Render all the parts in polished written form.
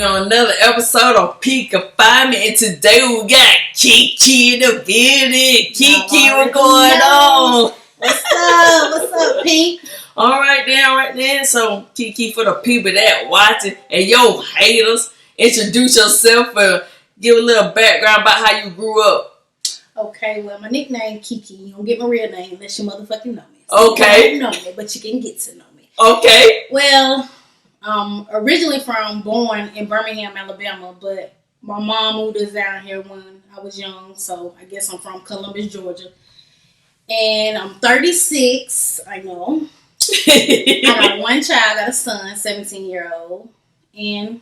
on another episode of Confinement, and today we got Keke in the building. Keke, what's going on? What's up, P? All right then. So, Keke, for the people that watching and yo haters, introduce yourself and give a little background about how you grew up. Okay, well, my nickname Keke. You don't get my real name unless you motherfucking know me. So Okay. you don't know me, but you can get to know me. Okay. Well, originally born in Birmingham, Alabama, but my mom moved us down here when I was young, so I guess I'm from Columbus, Georgia. And I'm 36, I know. I got one child, I got a son, 17-year-old, and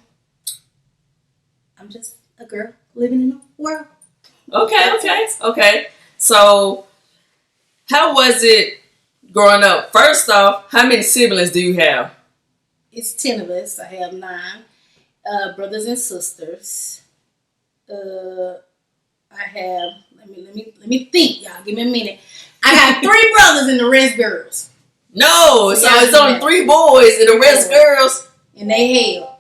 I'm just a girl living in the world. Okay. So, how was it growing up? First off, how many siblings do you have? It's 10 of us. I have 9 brothers and sisters. I have let me think, y'all. Give me a minute. I have 3 brothers and the rest girls. No, so it's only 3 boys and the rest girls. And they hell.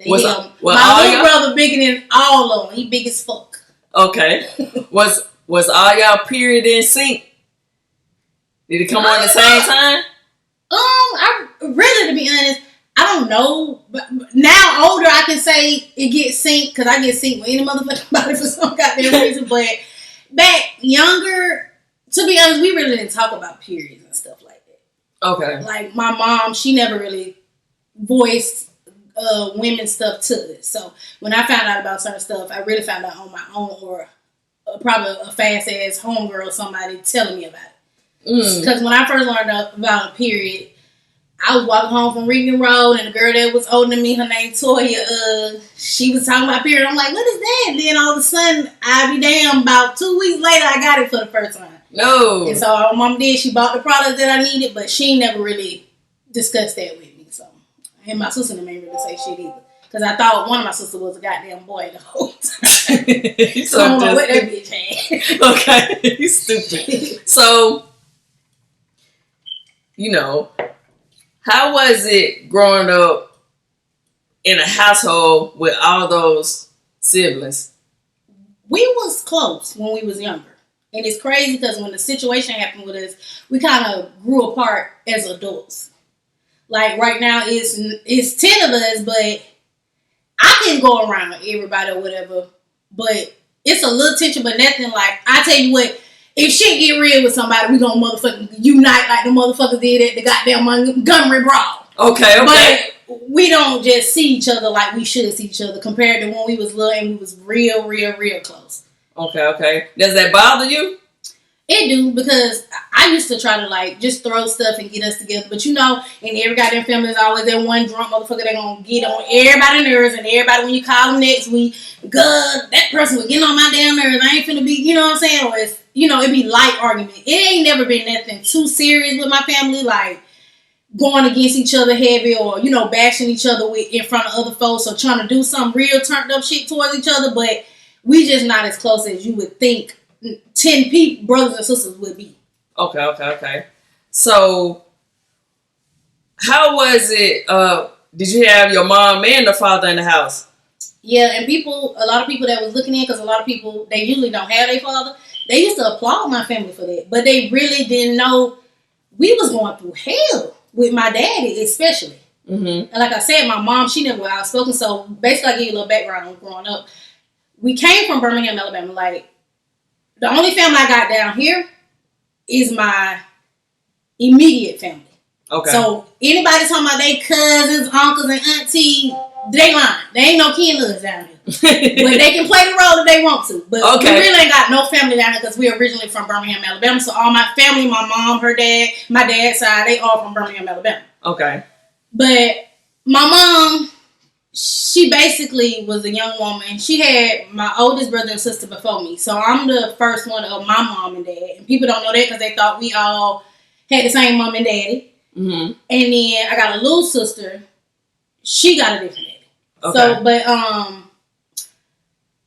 My little brother bigger than all of them. He big as fuck. Okay. Was all y'all period in sync? Did it come on at the same time? I really, to be honest, I don't know. But now older, I can say it gets synced because I get synced with any motherfucking body for some goddamn reason. But back younger, to be honest, we really didn't talk about periods and stuff like that. Okay. Like my mom, she never really voiced women's stuff to us. So when I found out about certain stuff, I really found out on my own, or probably a fast ass homegirl or somebody telling me about it. Because when I first learned about a period, I was walking home from Reading Road, and the girl that was older than me, her name Toya, she was talking about period. I'm like, what is that? And then all of a sudden, I be damn, about 2 weeks later, I got it for the first time. No. And so my mom did. She bought the product that I needed, but she never really discussed that with me. So, and my sister didn't really say shit either. Because I thought one of my sisters was a goddamn boy the whole time. So I don't know what that bitch had. Okay, you stupid. So, how was it growing up in a household with all those siblings? We was close when we was younger. And it's crazy because when the situation happened with us, we kind of grew apart as adults. Like right now, it's 10 of us, but I can go around everybody or whatever. But it's a little tension, but nothing like, I tell you what, if shit get real with somebody, we gonna motherfucking unite like the motherfuckers did at the goddamn Montgomery Brawl. Okay. But we don't just see each other like we should see each other compared to when we was little and we was real close. Okay. Does that bother you? It do, because I used to try to like just throw stuff and get us together. But in every goddamn family there's always that one drunk motherfucker that gonna get on everybody's nerves, and everybody when you call them next week, God, that person was getting on my damn nerves. I ain't finna be, you know what I'm saying? Or it's, it be light argument. It ain't never been nothing too serious with my family, like going against each other heavy or, bashing each other in front of other folks or trying to do some real turned up shit towards each other. But we just not as close as you would think 10 people, brothers and sisters would be. Okay. So, how was it? Did you have your mom and the father in the house? Yeah, and a lot of people that was looking in, because a lot of people, they usually don't have their father. They used to applaud my family for that, but they really didn't know we was going through hell with my daddy, especially. Mm-hmm. And like I said, my mom, she never was outspoken. So basically, I give you a little background on growing up. We came from Birmingham, Alabama. Like, the only family I got down here is my immediate family. Okay. So anybody talking about they cousins, uncles, and aunties, they lying. They ain't no kin of us down here. But they can play the role if they want to. But we really ain't got no family down here because we're originally from Birmingham, Alabama. So all my family, my mom, her dad, my dad's side, they all from Birmingham, Alabama. Okay. But my mom, she basically was a young woman. She had my oldest brother and sister before me. So I'm the first one of my mom and dad. And people don't know that because they thought we all had the same mom and daddy. Mm-hmm. And then I got a little sister. She got a different daddy. Okay. So, but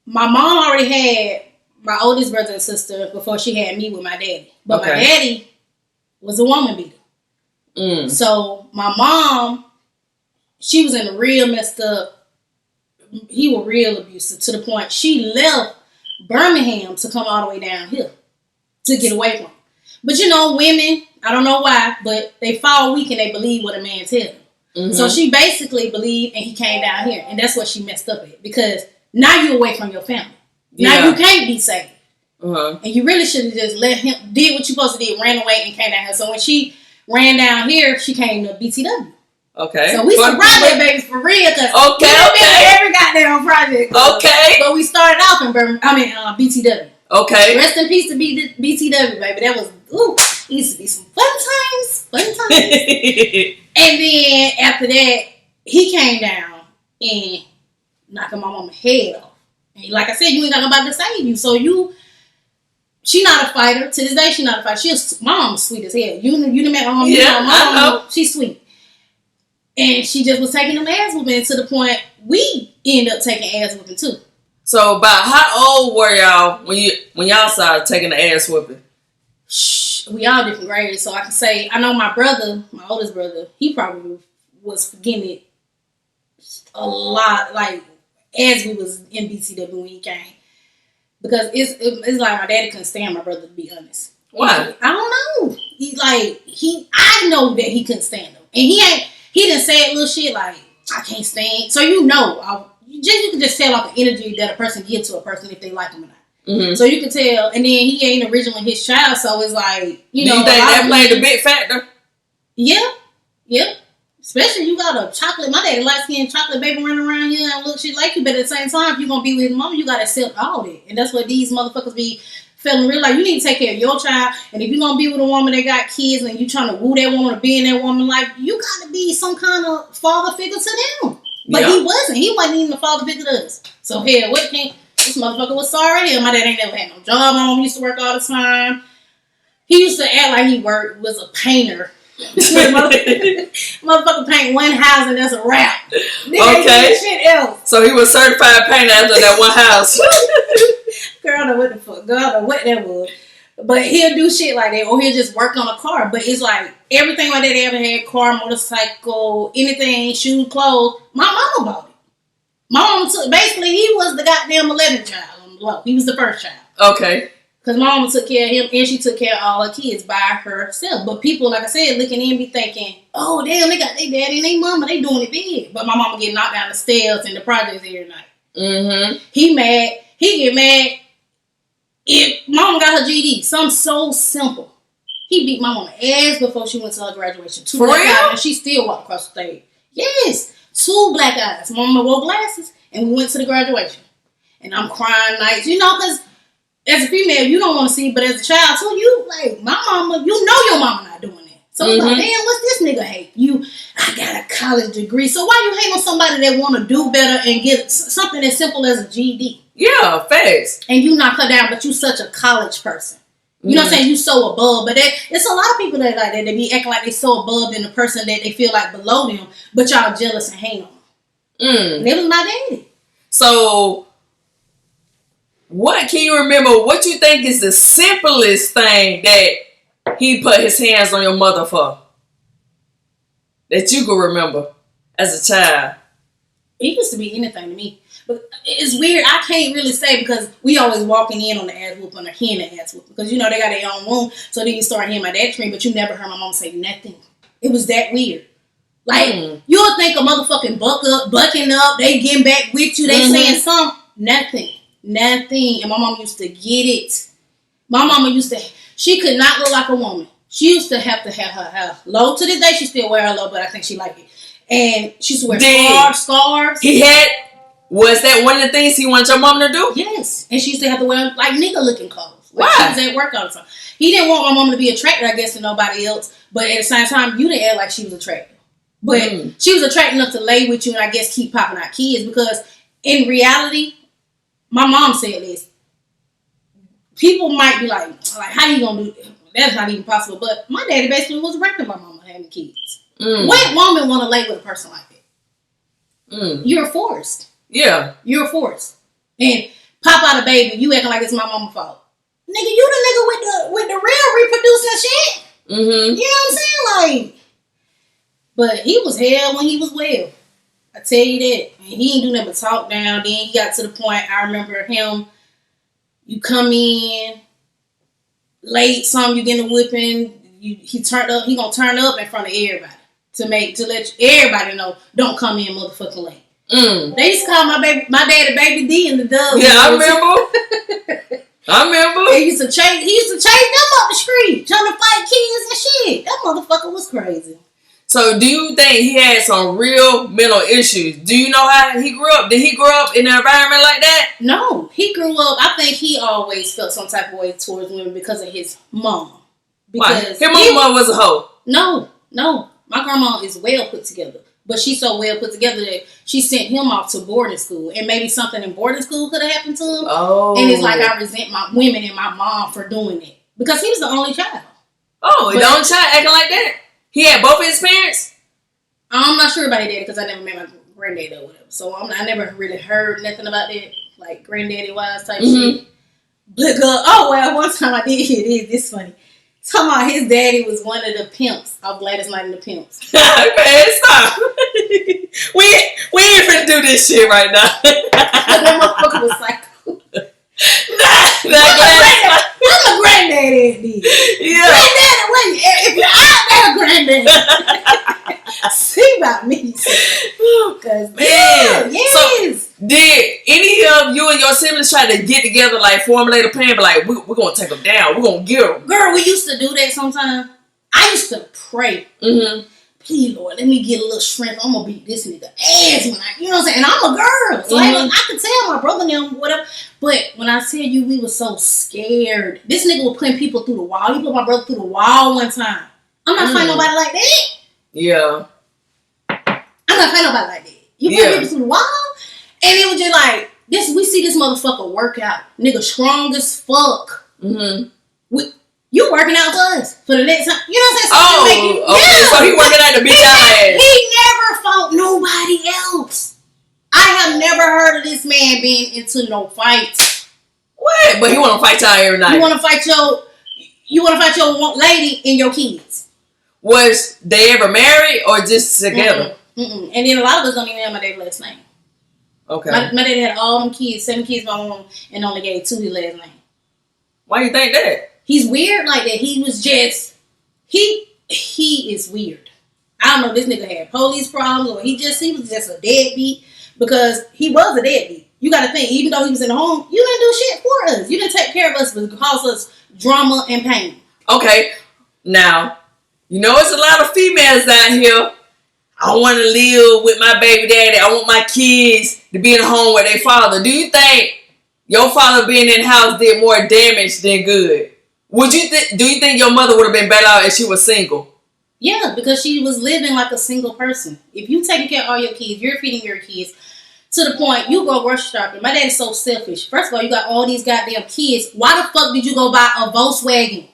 my mom already had my oldest brother and sister before she had me with my daddy. But my daddy was a woman beater. So my mom, she was in a real messed up he was real abusive to the point she left Birmingham to come all the way down here to get away from him. But you know, women, I don't know why, but they fall weak and they believe what a man tells them. Mm-hmm. So she basically believed, and he came down here, and that's what she messed up at, because now you're away from your family. Yeah. Now you can't be safe. Uh-huh. And you really should have just let him, did what you supposed to do, ran away and came down here. So when she ran down here, she came to BTW. Okay. So we some project babies for real, because every goddamn project. Okay. But we started off in BTW. Okay. Rest in peace to BTW, baby. That was, used to be some fun times. And then after that, he came down and knocked my mama's head off. And like I said, you ain't got nobody to save you. So she not a fighter. To this day, she not a fighter. My mom's sweet as hell. You done met my mom. Yeah, my mom, she's sweet. And she just was taking them ass whooping to the point we end up taking ass whooping too. So about how old were y'all when y'all started taking the ass whooping? We all different grades, so I can say I know my brother, my oldest brother, he probably was getting it a lot, like as we was in BTW when he came, because it's like my daddy couldn't stand my brother, to be honest. Why? I don't know. I know that he couldn't stand him, and he didn't say little shit like I can't stand. So you can just tell off the energy that a person gives to a person if they like him or not. Mm-hmm. So you can tell, and then he ain't originally his child, so it's like, you know. Do you think that played a big factor? Yeah. Especially you got a chocolate, my daddy light skinned chocolate baby running around here and look shit like you, but at the same time, if you're gonna be with his mama, you gotta accept all that. And that's what these motherfuckers be feeling real like. You need to take care of your child, and if you're gonna be with a woman that got kids and you trying to woo that woman or be in that woman's life, you gotta be some kind of father figure to them. But he wasn't even a father figure to us. So hell, this motherfucker was sorry. Hell, my dad ain't never had no job. My mom used to work all the time. He used to act like he was a painter. Motherfucker paint one house and that's a wrap. Okay. Shit else. So he was certified painter after that one house. Girl, I don't know what the fuck. Girl, I don't know what that was. But he'll do shit like that, or he'll just work on a car. But it's like everything my daddy ever had, car, motorcycle, anything, shoes, clothes, my mama bought it. My mama basically, he was the goddamn 11th child on the low. He was the first child. Okay. Because my mama took care of him, and she took care of all her kids by herself. But people, like I said, looking in, be thinking, oh, damn, they got their daddy and their mama. They doing it big. But my mama get knocked down the stairs in the projects every night. Mm-hmm. He mad. He get mad if mama got her GD. Something so simple. He beat my mama ass before she went to her graduation. For real? And she still walked across the stage. Yes. 2 black eyes. Mama wore glasses, and we went to the graduation. And I'm crying nights, because as a female, you don't want to see, but as a child, too, you like, my mama, you know your mama not doing that. So it's like, damn, what's this nigga hate? I got a college degree. So why you hate on somebody that want to do better and get something as simple as a GED? Yeah, facts. And you knock her down, but you such a college person. You know what I'm saying? You so above. But it's a lot of people that like that. They be acting like they so above than the person that they feel like below them, but y'all jealous and hate on them. And it was my daddy. So, what can you remember? What you think is the simplest thing that he put his hands on your mother for? That you can remember as a child? It used to be anything to me. But it's weird. I can't really say because we always walking in on the ass whooping or hearing the ass whooping. Because, they got their own room. So then you start hearing my dad scream, but you never heard my mom say nothing. It was that weird. Like, you'll think a motherfucking bucking up, they getting back with you, they saying something. Nothing. And my mom used to get it. My mama she could not look like a woman. She used to have her hair low. To this day, she still wear her low, but I think she like it. And she used to wear scarves. Was that one of the things he wanted your mom to do? Yes. And she used to have to wear, like, nigga-looking clothes. Like, why? She was at work all the time. He didn't want my mom to be attracted, I guess, to nobody else. But at the same time, you didn't act like she was attractive. But she was attractive enough to lay with you and I guess keep popping out kids. Because in reality, my mom said this. People might be like, how you going to do that? That's not even possible. But my daddy basically was raping my mama having kids. What woman want to lay with a person like that? You're forced. Yeah. You're forced. And pop out a baby, you acting like it's my mama's fault. Nigga, you the nigga with the real reproducing shit. You know what I'm saying? Like, but he was hell when he was well. I tell you that. And he ain't do nothing but talk down. Then he got to the point, I remember him, you come in late, you getting a whipping, he turned up, he gonna turn up in front of everybody to let everybody know, don't come in motherfucking late. They used to call my daddy Baby D in the dub. Yeah, I remember. He used to chase them up the street, trying to fight kids and shit. That motherfucker was crazy. So, do you think he had some real mental issues? Do you know how he grew up? Did he grow up in an environment like that? No, he grew up. I think he always felt some type of way towards women because of his mom. Why? His mama was a hoe. No. My grandma is well put together. But she's so well put together that she sent him off to boarding school. And maybe something in boarding school could have happened to him. Oh. And it's like I resent my women and my mom for doing it. Because he was the only child. Oh, the only child acting like that? He had both of his parents? I'm not sure about his daddy because I never met my granddaddy or whatever. So I never really heard nothing about that. Like granddaddy-wise type shit. But, one time I did hear this. This funny. Talking about his daddy was one of the pimps of Gladys Knight and the Pimps. Man, stop. we ain't finna do this shit right now. That motherfucker was psycho. I'm a granddaddy at this. Yeah. Granddaddy, wait. If you're out there, granddaddy. See about me, sir. Because, man. Yes. So, did any of you and your siblings try to get together, like formulate a plan, but like, we're going to take them down. We're going to get them. Girl, we used to do that sometimes. I used to pray. Please, Lord, let me get a little strength. I'm going to beat this nigga ass when you know what I'm saying? And I'm a girl. So I could tell my brother and them, whatever. But when I tell you we were so scared, this nigga was putting people through the wall. He put my brother through the wall one time. I'm not fighting nobody like that. Yeah. I'm not fighting nobody like that. You put people through the wall? And it was just like, we see this motherfucker work out. Nigga strong as fuck. You working out for us for the next time. You know what I'm saying? Okay. So he working out to beat our ass. He never fought nobody else. I have never heard of this man being into no fights. What? But he want to fight y'all every night. You want to fight your lady and your kids. Was they ever married or just together? And then a lot of us don't even have my dad's last name. Okay. My dad had all them kids, 7 kids by mom, and only gave 2 his last name. Why you think that? He's weird like that. He was just, he is weird. I don't know if this nigga had police problems or he was just a deadbeat because he was a deadbeat. You got to think, even though he was in the home, you didn't do shit for us. You didn't take care of us, but cause us drama and pain. Okay. Now, you know it's a lot of females out here. I want to live with my baby daddy. I want my kids to be in the home with their father. Do you think your father being in the house did more damage than good? Do you think your mother would have been better off if she was single? Yeah, because she was living like a single person. If you taking care of all your kids, you're feeding your kids to the point you go grocery shopping. My daddy's so selfish. First of all, you got all these goddamn kids. Why the fuck did you go buy a Volkswagen?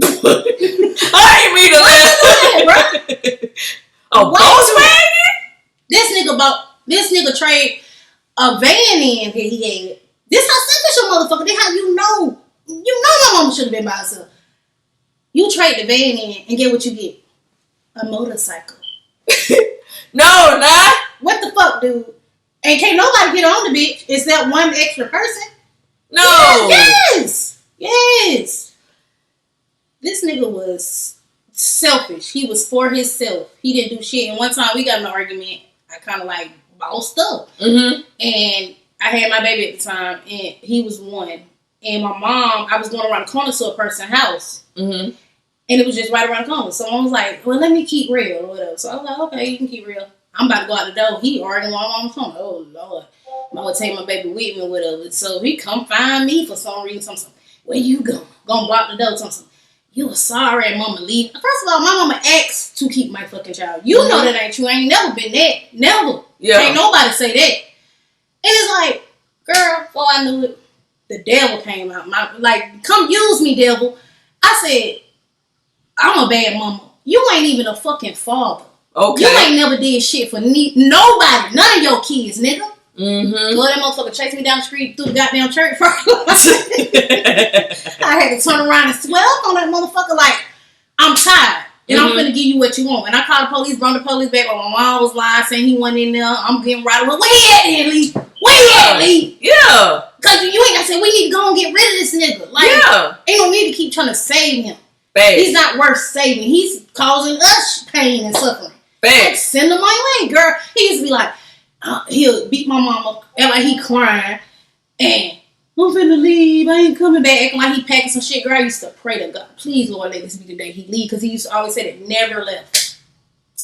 I ain't mean to laugh. A Volkswagen? This nigga trade a van in that he had. This how selfish a motherfucker. This how you know. You know my mama should have been by herself. You trade the van in and get what you get. A motorcycle. No, not. What the fuck, dude? And can't nobody get on the bitch except one extra person. No. Yes. This nigga was selfish. He was for himself. He didn't do shit. And one time we got in an argument. I kind of like bossed up. And I had my baby at the time, and he was 1. And my mom, I was going around the corner to a person's house. And it was just right around the corner. So I was like, well, let me keep real or whatever. So I was like, okay, you can keep real. I'm about to go out the door. He arguing while I'm on the phone. Oh, Lord. I'm going to take my baby with me or whatever. So he come find me for some reason. Something. Where you going? Gonna block the door. Something. You were sorry mama leave. First of all, my mama asked to keep my fucking child. You know that ain't true. I ain't never been that. Never. Yeah. Ain't nobody say that. And it's like, girl, before I knew it, the devil came out. Come use me, devil. I said, I'm a bad mama. You ain't even a fucking father. Okay. You ain't never did shit for nobody. None of your kids, nigga. Well, that motherfucker chased me down the street through the goddamn church. I had to turn around and swear up on that motherfucker like, I'm tired. And I'm finna give you what you want. And I called the police, brought the police back. My mom was lying, saying he wasn't in there. I'm getting right away. Where he at, then, Lee? Where he at, Lee? Yeah. Because you ain't gotta say, we need to go and get rid of this nigga. Like, ain't no need to keep trying to save him. Bad. He's not worth saving. He's causing us pain and suffering. Bad. Send him my way, girl. He used to be like, he'll beat my mama, act like he crying, and I'm finna leave. I ain't coming back. Acting like he packing some shit. Girl, I used to pray to God, please, Lord, let this be the day he leave. Because he used to always say that never left.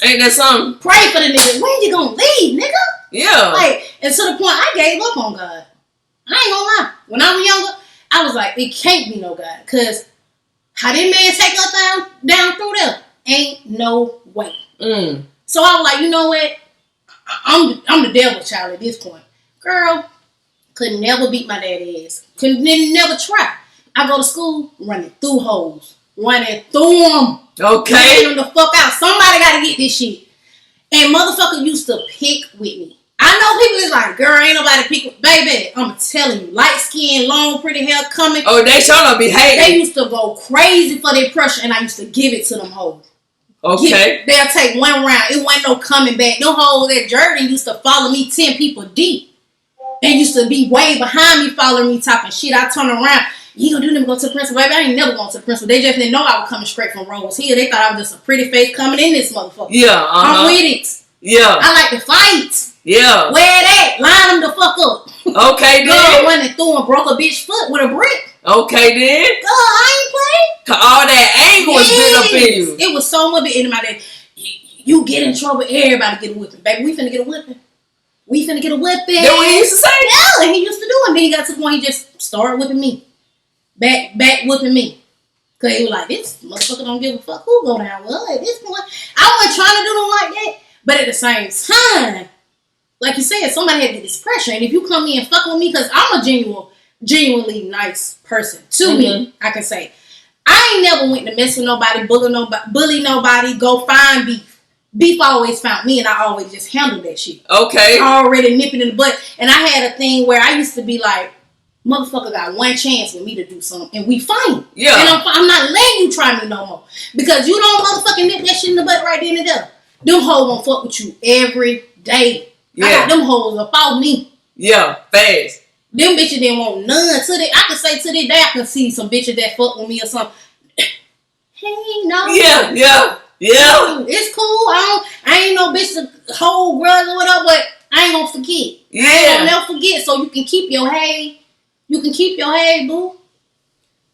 Ain't that something? Pray for the nigga. When you gonna leave, nigga? Yeah. Like, and to the point I gave up on God. I ain't gonna lie. When I was younger, I was like, it can't be no God. Because how them man take us down through there? Ain't no way. So I was like, you know what? I'm the devil child at this point. Girl, could never beat my daddy ass. Could never try. I go to school running through holes. Running through them. Okay. Running them the fuck out. Somebody gotta get this shit. And motherfucker used to pick with me. I know people is like, girl, ain't nobody pick with. Baby, I'm telling you. Light skin, long, pretty hair coming. Oh, they sure don't be hating. They used to go crazy for their pressure, and I used to give it to them hoes. Okay. They'll take one round. It wasn't no coming back. Them hoes at Jordan used to follow me 10 people deep. They used to be way behind me, following me, talking shit. I turn around. You gonna do them go to the principal? Baby, I ain't never going to the principal. They just didn't know I was coming straight from Rose Hill. They thought I was just a pretty face coming in this motherfucker. Yeah, I'm with it. Yeah. I like to fight. Yeah. Where it at? Line them the fuck up. Okay, then. Girl running through and broke a bitch foot with a brick. Okay, then. Girl, I ain't playing. Cause all that anger was built up in you. It was so much in my day. You get in trouble, everybody get a whipping. Baby, we finna get a whipping. We finna get a whipping. That's what he used to say? Yeah, and he used to do it. And then he got to the point he just started whipping me. Back whipping me. Cause he was like, this motherfucker don't give a fuck who go down. Well, at this point, I wasn't trying to do them like that. But at the same time, like you said, somebody had to get this pressure. And if you come in and fuck with me, because I'm a genuinely nice person. To me, I can say. I ain't never went to mess with nobody, bully nobody, go find beef. Beef always found me, and I always just handled that shit. Okay. Already nipping in the butt. And I had a thing where I used to be like, motherfucker got one chance with me to do something, and we fight. Yeah. And I'm not letting you try me no more. Because you don't motherfucking nip that shit in the butt right then and there. Them hoes won't fuck with you every day. Yeah. I got them hoes up on me. Yeah, fast. Them bitches didn't want none. I can say to this day, I can see some bitches that fuck with me or something. Hey, no. Yeah. It's cool. I ain't no bitch to hold grudge or whatever, but I ain't gonna forget. Yeah. I ain't gonna never forget. So you can keep your hay. You can keep your hay, boo.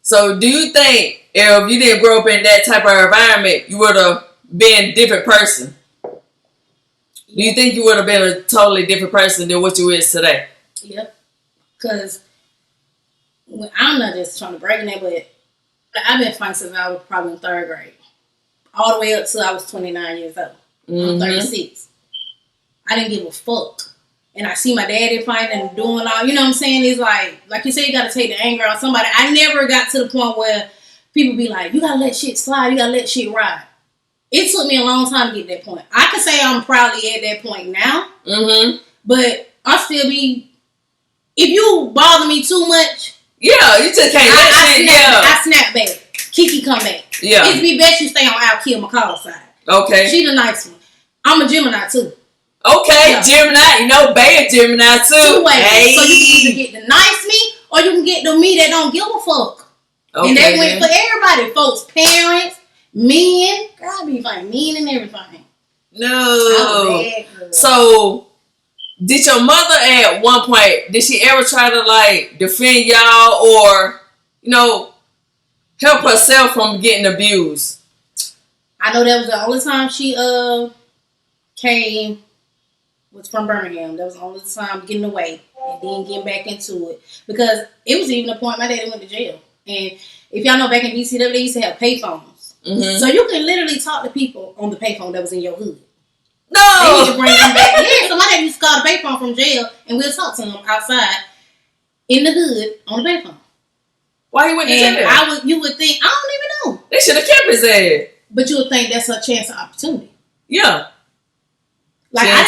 So do you think if you didn't grow up in that type of environment, you would have been a different person? Do you think you would have been a totally different person than what you is today? Yep. Because I'm not just trying to brag on that, but I've been fighting since I was probably in 3rd grade. All the way up till I was 29 years old. I'm 36. I didn't give a fuck. And I see my daddy fighting and doing all, you know what I'm saying? It's like you said, you got to take the anger out of somebody. I never got to the point where people be like, you got to let shit slide. You got to let shit ride. It took me a long time to get to that point. I can say I'm proudly at that point now. But I still be, if you bother me too much. Yeah, you just can't let shit, I snap back. Keke come back. Yeah. It'd be best you stay on Al Kill McCall's side. Okay. She the nice one. I'm a Gemini too. Okay, yeah. Gemini. You know, Bay Gemini too. 2 ways. Hey. So you can either get the nice me or you can get the me that don't give a fuck. Okay, and that went for everybody. Folks, parents, men. Girl, I be fighting men and everything. No. So, did your mother at one point, did she ever try to like defend y'all or, you know, help herself from getting abused? I know that was the only time she came was from Birmingham. That was the only time getting away and then getting back into it. Because it was even a point my daddy went to jail. And if y'all know back in BCW, they used to have payphones. So you can literally talk to people on the payphone that was in your hood. No! They need to bring them back. Yeah, so my dad used to call the payphone from jail and we'll talk to him outside in the hood on the payphone. Why he went to jail? You would think, I don't even know. They should have kept his ass. But you would think that's a chance of opportunity. Yeah. Like I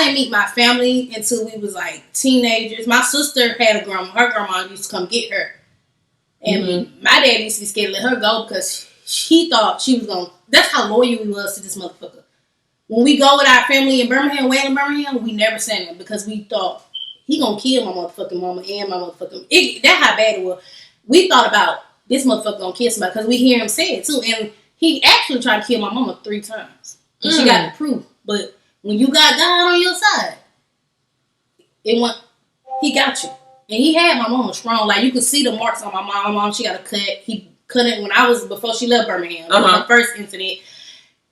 didn't meet my family until we was like teenagers. My sister had a grandma. Her grandma used to come get her. And my dad used to be scared to let her go because He thought she was gonna. That's how loyal we was to this motherfucker. When we go with our family in Birmingham, Wayland, Birmingham, we never sent him because we thought he gonna kill my motherfucking mama and my motherfucking. That's how bad it was. We thought about this motherfucker gonna kill somebody because we hear him say it too, and he actually tried to kill my mama 3 times, and she got the proof. But when you got God on your side, it went. He got you, and he had my mama strong. Like you could see the marks on my mom. My mom, she got a cut. He cut it when I was before she left Birmingham. The first incident.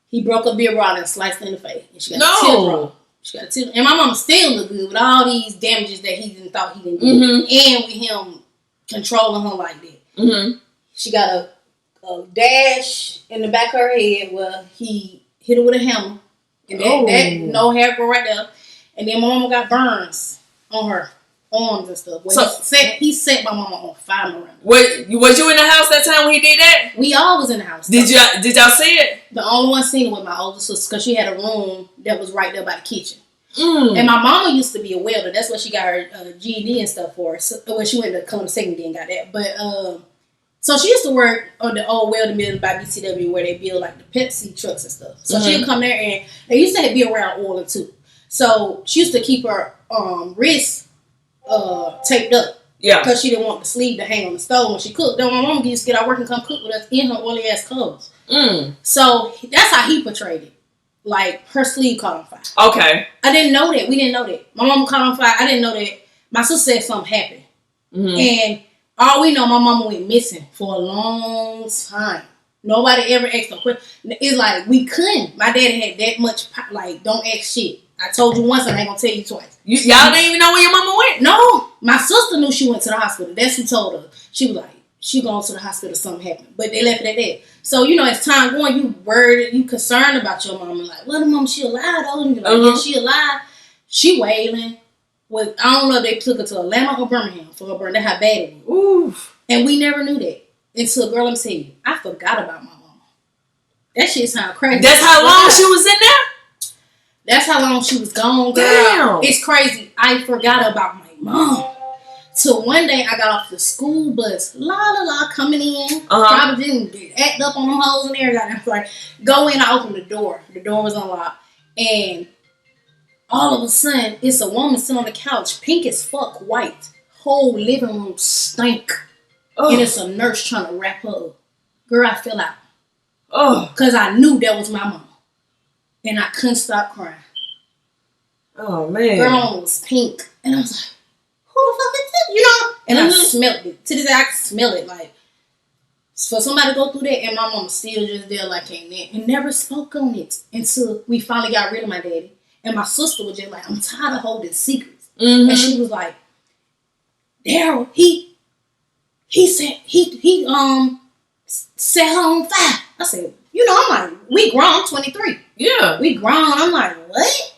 He broke a beer rod and sliced her in the face. And she got a tear rod. She got a tear. And my mama still look good with all these damages that he didn't thought he didn't do. And with him controlling her like that. She got a dash in the back of her head where he hit her with a hammer. And that no hair go right there. And then my mama got burns on her arms and stuff. He set my mama on fire around. Was you in the house that time when he did that? We all was in the house. Did y'all see it? The only one seen it was my older sister because she had a room that was right there by the kitchen. And my mama used to be a welder. That's what she got her GED and stuff for. So, when she went to Columbus Secondary and got that. But so she used to work on the old welding mill by BCW where they build like the Pepsi trucks and stuff. So she'd come there and they used to be around oil too. So she used to keep her wrist taped up. Yeah. Because she didn't want the sleeve to hang on the stove when she cooked. Then my mom used to get out work and come cook with us in her oily ass clothes. So that's how he portrayed it. Like her sleeve caught on fire. Okay. I didn't know that. We didn't know that. My mama caught on fire. I didn't know that. My sister said something happened. And all we know, my mama went missing for a long time. Nobody ever asked no question. It's like we couldn't. My daddy had that much like don't ask shit. I told you once and I ain't gonna tell you twice. Y'all didn't even know where your mama went? No. My sister knew she went to the hospital. That's who told her. She was like, she going to the hospital, something happened. But they left it at that. So, you know, as time going, you worried, you concerned about your mama. Like, well, the mama, she alive though? And you're like, yeah, she alive. She wailing. Well, I don't know if they took her to Atlanta or Birmingham for her burn. That's how bad it was. Oof. And we never knew that. Until, girl, let me tell you, I forgot about my mama. That shit sound crazy. That's how long she was in there? That's how long she was gone, girl. Damn. It's crazy. I forgot about my mom. So one day I got off the school bus, coming in. Probably didn't act up on them hoes and everything. I was like, go in, I opened the door. The door was unlocked. And all of a sudden, it's a woman sitting on the couch, pink as fuck, white. Whole living room stank. And it's a nurse trying to wrap her up. Girl, I fell out. Because I knew that was my mom. And I couldn't stop crying. Oh, man. Girl was pink. And I was like, who the fuck is this? You know? And I smelled it. To this day, I can smell it. Like, for somebody to go through that, and my mom still just there like ain't that. And never spoke on it until we finally got rid of my daddy. And my sister was just like, I'm tired of holding secrets. And she was like, Daryl, he set her on fire. I said, you know, I'm like, we grown. I'm 23. Yeah. We grown. I'm like, what?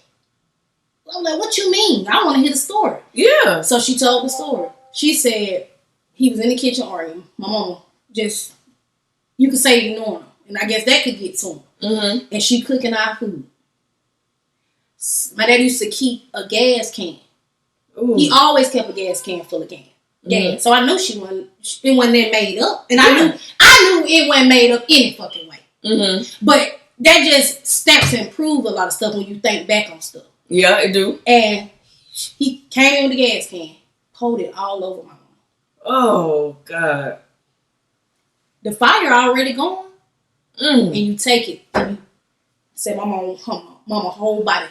I'm like, what you mean? I want to hear the story. Yeah. So she told the story. She said he was in the kitchen arguing. My mama just, you could say ignoring him. And I guess that could get to him. And she cooking our food. My dad used to keep a gas can. Ooh. He always kept a gas can full of gas. So I knew it wasn't made up. And I knew it wasn't made up any fucking way. But that just stamps and proves a lot of stuff when you think back on stuff. Yeah, it do. And he came in with the gas can, poured it all over my mom. Oh, God. The fire already gone. And you take it. And you say, my mama whole body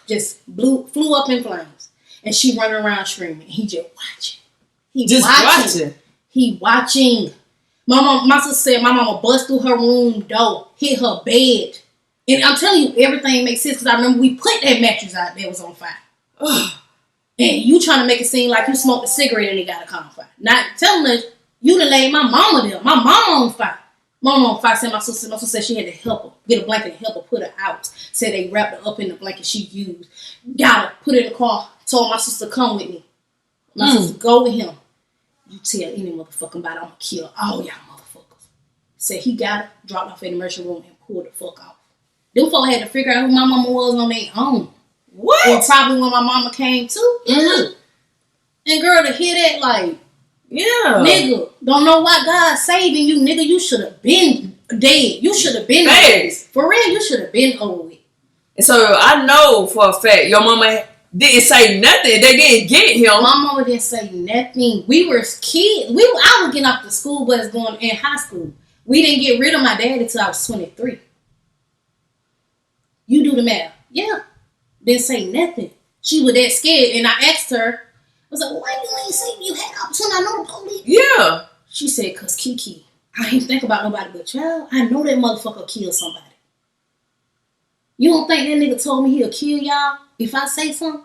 just flew up in flames. And she running around screaming. He just watching. He watching. My sister said my mama bust through her room door, hit her bed. And I'm telling you, everything makes sense because I remember we put that mattress out there was on fire. And you trying to make it seem like you smoked a cigarette and it got a car on fire. Not telling us you done laid my mama there. My mama on fire. Mama on fire. Said my sister said she had to help her. Get a blanket and help her put her out. Said they wrapped her up in the blanket she used. Got her, put her in the car. Told my sister come with me. My sister go with him. You tell any motherfucking body I'm gonna kill all y'all motherfuckers. Said he got her, dropped off in the emergency room and pulled the fuck off. Them folks had to figure out who my mama was on their own. What? Or probably when my mama came too. And girl, to hear that, like, yeah, nigga, don't know why God saving you, nigga. You should have been dead. You should have been over it. For real, you should have been over it. And so I know for a fact your mama didn't say nothing. They didn't get him. My mama didn't say nothing. We were kids. I was getting off the school bus going in high school. We didn't get rid of my daddy until I was 23. You do the math. Yeah. Didn't say nothing. She was that scared. And I asked her, I was like, why you ain't say you had opportunity? I know the police. Yeah. She said, cause Keke, I ain't think about nobody but child. I know that motherfucker killed somebody. You don't think that nigga told me he'll kill y'all if I say something?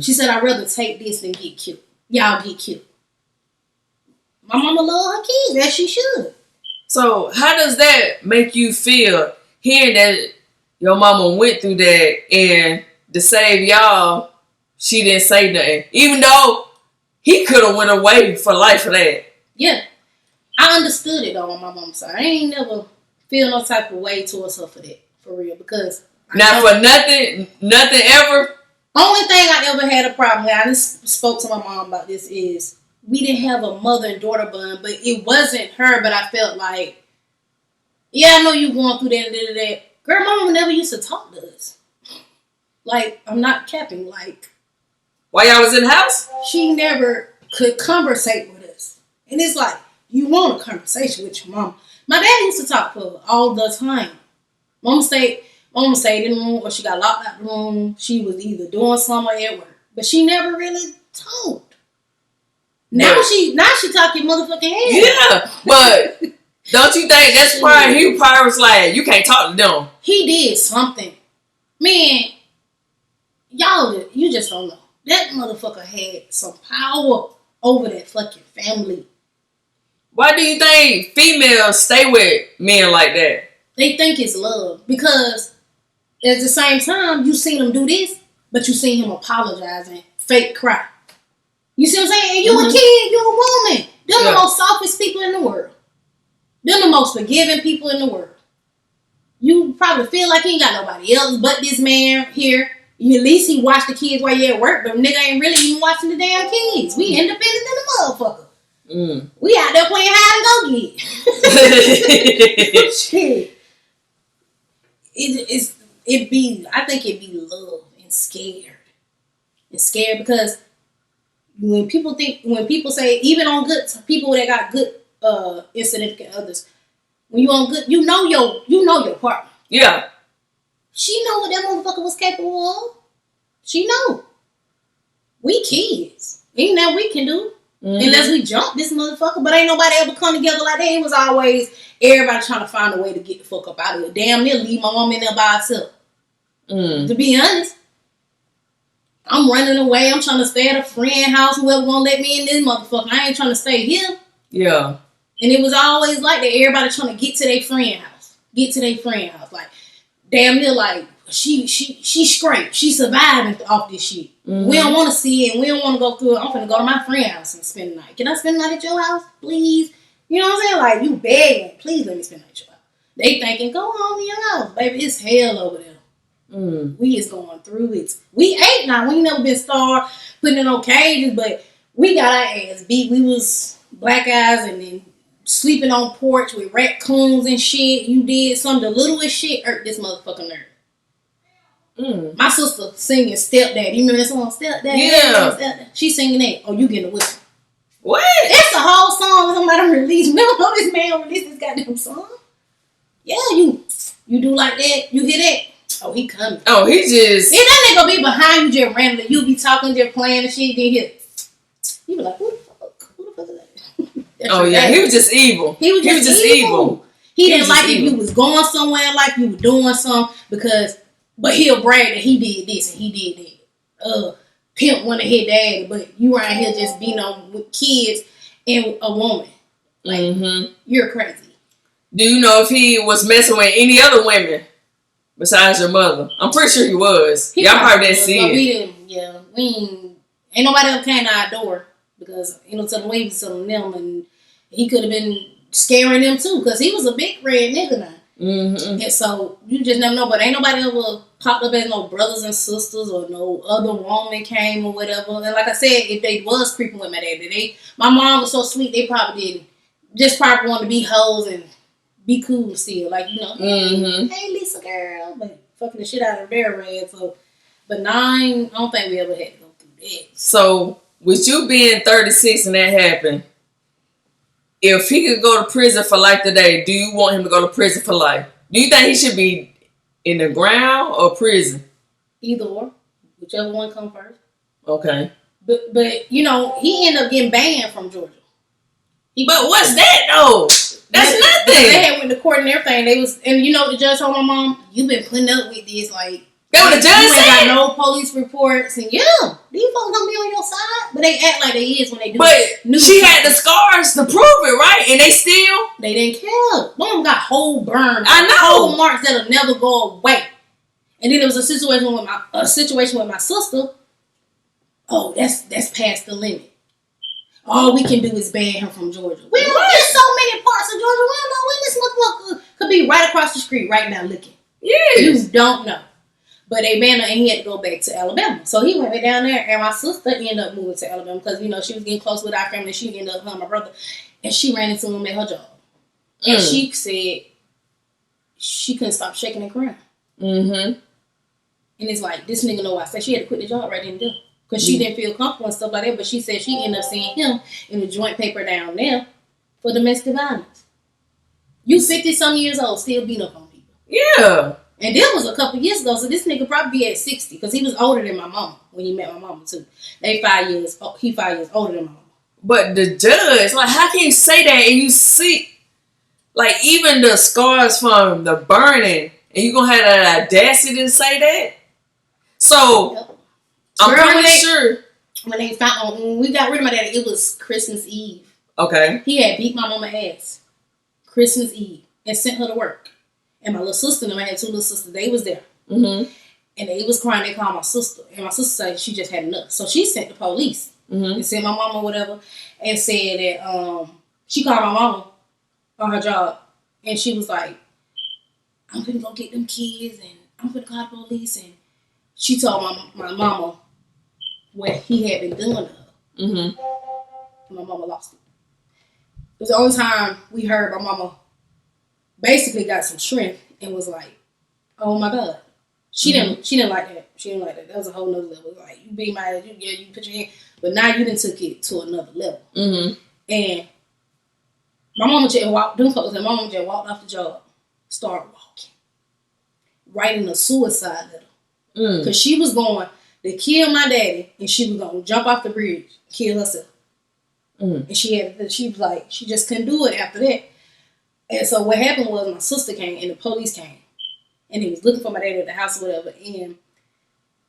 She said, I'd rather take this than get killed. Y'all get killed. My mama love her kids, as she should. So how does that make you feel hearing that your mama went through that and to save y'all, she didn't say nothing? Even though he could have went away for life for that. Yeah. I understood it though on my mom's side. I ain't never feel no type of way towards her for that. For real. Because not for nothing ever. Only thing I ever had a problem with, I just spoke to my mom about this, is we didn't have a mother and daughter bond, but it wasn't her, but I felt like, yeah, I know you going through that and that. Girl, mama never used to talk to us. Like, I'm not capping, like. While y'all was in the house? She never could conversate with us. And it's like, you want a conversation with your mom. My dad used to talk to her all the time. Mama stayed in the room, or she got locked out the room. She was either doing something or at work. But she never really talked. Now she talking motherfucking head. Yeah, but don't you think that's why he probably was like, you can't talk to them? He did something. Man, y'all, you just don't know. That motherfucker had some power over that fucking family. Why do you think females stay with men like that? They think it's love. Because at the same time, you seen him do this, but you seen him apologize and fake cry. You see what I'm saying? And you a kid, you a woman. Them the most softest people in the world. Them the most forgiving people in the world. You probably feel like he ain't got nobody else but this man here. At least he watched the kids while you at work, but nigga ain't really even watching the damn kids. We independent than a motherfucker. We out there playing hide and go get. Shit. I think it'd be love and scared. And scared because when people say, even on good people that got good insignificant others, when you on good, you know your partner. Yeah. She know what that motherfucker was capable of. She know. We kids. Ain't that we can do. Unless we jump this motherfucker. But ain't nobody ever come together like that. It was always everybody trying to find a way to get the fuck up out of it. Damn near leave my mom in there by herself. To be honest. I'm running away. I'm trying to stay at a friend house. Whoever gonna let me in this motherfucker. I ain't trying to stay here. Yeah. And it was always like that. Everybody trying to get to their friend house. Like, damn near like, she straight. She surviving off this shit. We don't want to see it. And we don't want to go through it. I'm finna go to my friend house and spend the night. Can I spend the night at your house? Please. You know what I'm saying? Like, you begging. Please let me spend the night at your house. They thinking, go home to your house. Baby, it's hell over there. We is going through it. We ain't now. We ain't never been starved, putting in no cages, but we got our ass beat. We was black eyes and then sleeping on porch with raccoons and shit. You did some of the littlest shit hurt this motherfucking nerve. My sister singing Stepdad. You remember that song, Stepdad? Yeah. She singing that. Oh, you getting a whistle. What? It's a whole song somebody released. We don't know this man released this goddamn song. Yeah, you do like that. You hear that? Oh, he coming. Oh, he just... If that nigga be behind you just randomly, you be talking, just playing and shit, then hear... You be like, who the fuck is that? Oh, yeah, he was just evil. He was just evil. He didn't like if you was going somewhere, like you were doing something, because... But he'll brag that he did this and he did that. Pimp wanna hit daddy, but you around here just being on with kids and a woman. Like, you're crazy. Do you know if he was messing with any other women besides your mother? I'm pretty sure he was. Y'all probably didn't see it. Ain't nobody ever came to our door because, to the way he was telling them, and he could have been scaring them too because he was a big red nigga now. And so you just never know, but ain't nobody ever popped up as no brothers and sisters or no other woman came or whatever. And like I said, if they was creeping with my daddy, my mom was so sweet, they probably didn't. Just probably wanted to be hoes and be cool still. Like, Mm-hmm. hey, Lisa girl. But fucking the shit out of their red. So, but 9, I don't think we ever had to go through that. So, with you being 36 and that happened, if he could go to prison for life today, do you want him to go to prison for life? Do you think he should be in the ground or prison? Either or. Whichever one comes first. Okay. But he ended up getting banned from Georgia. But what's that though? That's nothing. They had went to court and everything. The judge told my mom, "You've been putting up with this, like." That what the judge you said? ain't got no police reports, and these folks gonna be on your side, but they act like they is when they do. But she had the scars to prove it, right? And they didn't care. Mom got whole burn. I know. Whole marks that'll never go away. And then there was a situation with my sister. Oh, that's past the limit. All we can do is ban her from Georgia. There's so many parts of Georgia. We don't know when this motherfucker could be right across the street right now looking. Yes. You don't know. But they banned her and he had to go back to Alabama. So he went down there and my sister ended up moving to Alabama because, she was getting close with our family. She ended up my brother. And she ran into him at her job. And she said she couldn't stop shaking and crying. Mm-hmm. And it's like, this nigga know why. So she had to quit the job right then and there. Because she didn't feel comfortable and stuff like that. But she said she ended up seeing him in the joint paper down there for domestic violence. You 50-some years old, still beating up on people. Yeah. And that was a couple years ago, so this nigga probably be at 60 because he was older than my mama when he met my mama too. He 5 years older than my mama. But the judge, like, how can you say that and you see, like, even the scars from the burning, and you gonna have the audacity to say that? So, yep. I'm pretty sure when we got rid of my daddy, it was Christmas Eve. Okay. He had beat my mama ass Christmas Eve and sent her to work. And my little sister and I had 2 little sisters. They was there. Mm-hmm. And they was crying. They called my sister. And my sister said she just had enough. So she sent the police. Mm-hmm. And sent my mama or whatever. And said that she called my mama on her job. And she was like, I'm going to go get them kids. And I'm going to call the police. And she told my mama what he had been doing to her. Mm-hmm. And my mama lost it. It was the only time we heard my mama basically got some strength and was like, oh my God. She didn't like that. She didn't like that. That was a whole nother level. Like, you beat my ass, you put your hand, but now you done took it to another level. Mm-hmm. And my mama just walked off the job, started walking, writing a suicide letter. Because she was going to kill my daddy and she was going to jump off the bridge, kill herself. And she was like, she just couldn't do it after that. And so what happened was my sister came and the police came. And he was looking for my daddy at the house or whatever. And,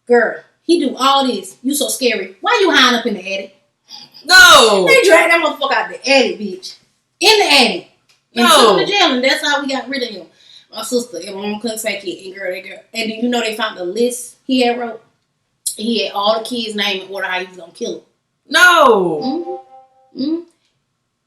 girl, he do all this. You so scary. Why you hiding up in the attic? No. They dragged that motherfucker out the attic, bitch. In the attic. And took him to jail. And that's how we got rid of him. My sister and my mom couldn't take it. And girl. And then they found the list he had wrote. He had all the kids' name and order how he was going to kill them. No. Mm-hmm. Mm-hmm.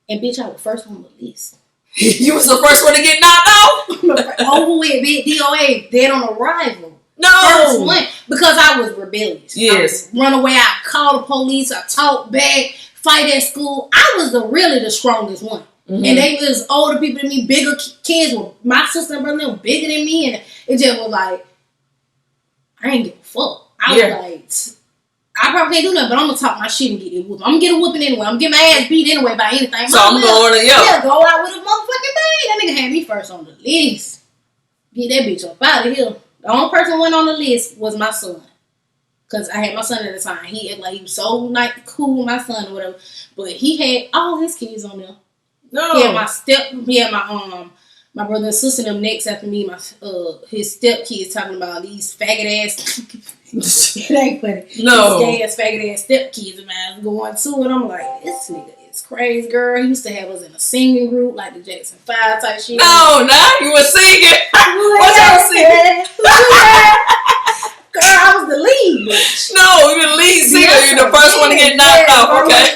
And, bitch, I was first on the list. You was the first one to get knocked out? Over with, bitch. DOA, dead on arrival. No. First one. Because I was rebellious. Yes. I run away. I called the police. I talked back. Fight at school. I was really the strongest one. Mm-hmm. And they was older people than me. Bigger kids. My sister and brother were bigger than me. And it just was like, I ain't give a fuck. I was like, I probably can't do nothing, but I'm going to talk my shit and get it whooping. I'm going to get a whooping anyway. I'm going to get my ass beat anyway by anything. So I'm going to, go out with a motherfucking bang. That nigga had me first on the list. Get that bitch up out of here. The only person who went on the list was my son. Because I had my son at the time. He acted like he was so cool with my son or whatever. But he had all his kids on there. No. He had my brother and sister them next after me. His stepkids talking about these faggot ass. It ain't funny. No. These gay ass faggot ass stepkids of mine going to it. I'm like, this nigga is crazy, girl. He used to have us in a singing group like the Jackson 5 type shit. No, you were singing. What y'all singing? Girl, I was the lead, bitch. No, you're the lead singer. You're the first one to get knocked off. Okay.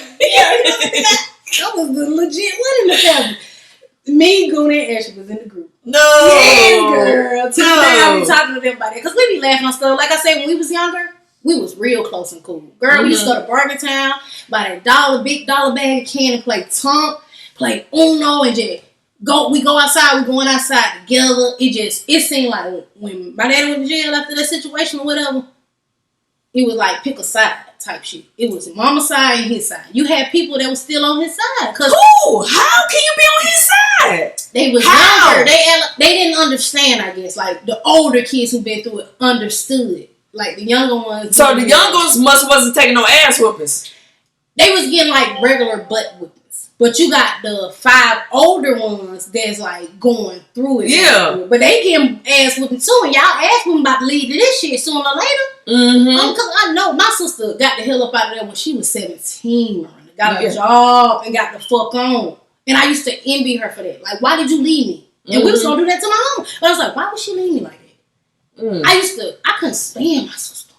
I was the legit one in the family. Me, Goonie, and Ashley was in the group. No. Yeah, girl. To the day I be talking to them about it. Because we be laughing on stuff. Like I said, when we was younger, we was real close and cool. Girl, we used to go to Burger Town, buy that big dollar bag of candy, play Tunk, play Uno, and just We go outside. We going outside together. It seemed like when my daddy went to jail after that situation or whatever, it was like pick a side type shit. It was mama's side and his side. You had people that was still on his side. Cause how can you be on his side? They was younger. They didn't understand, I guess. Like the older kids who been through it understood. Like the younger ones. So the younger ones wasn't taking no ass whoopings. They was getting like regular butt whoopings. But you got the 5 older ones that's like going through it. Yeah. But they getting ass whooping too. And y'all ass whooping about to lead to this shit sooner or later. Mm-hmm. Cause I know my sister got the hell up out of there when she was 17. Got a job and got the fuck on. And I used to envy her for that. Like, why did you leave me? And we was gonna do that to my mom. But I was like, why would she leave me like that? I couldn't stand my sister.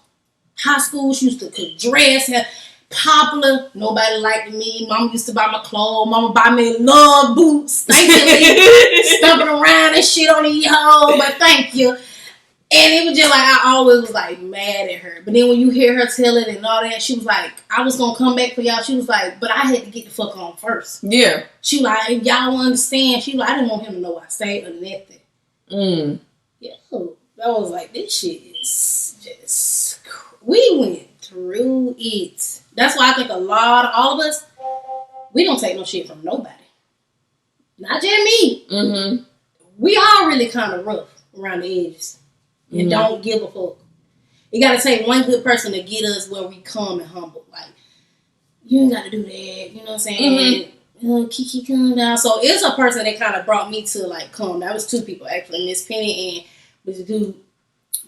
High school, she used to dress, have popular. Nobody liked me. Mama used to buy my clothes. Mama buy me love boots. Thank you. Stumping around and shit on the hoe, but thank you. And it was just like, I always was like mad at her. But then when you hear her tell it and all that, she was like, I was going to come back for y'all. She was like, but I had to get the fuck on first. Yeah. She like, if y'all understand, she like, I didn't want him to know I stayed or nothing. Yeah. I was like, this shit is just, we went through it. That's why I think all of us, we don't take no shit from nobody. Not just me. Mm-hmm. We all really kind of rough around the edges. And don't give a fuck. You gotta take one good person to get us where we calm and humble. Like, you ain't gotta do that. You know what I'm saying? Keke, calm down. So it's a person that kind of brought me to like calm. That was 2 people actually, Miss Penny and this dude.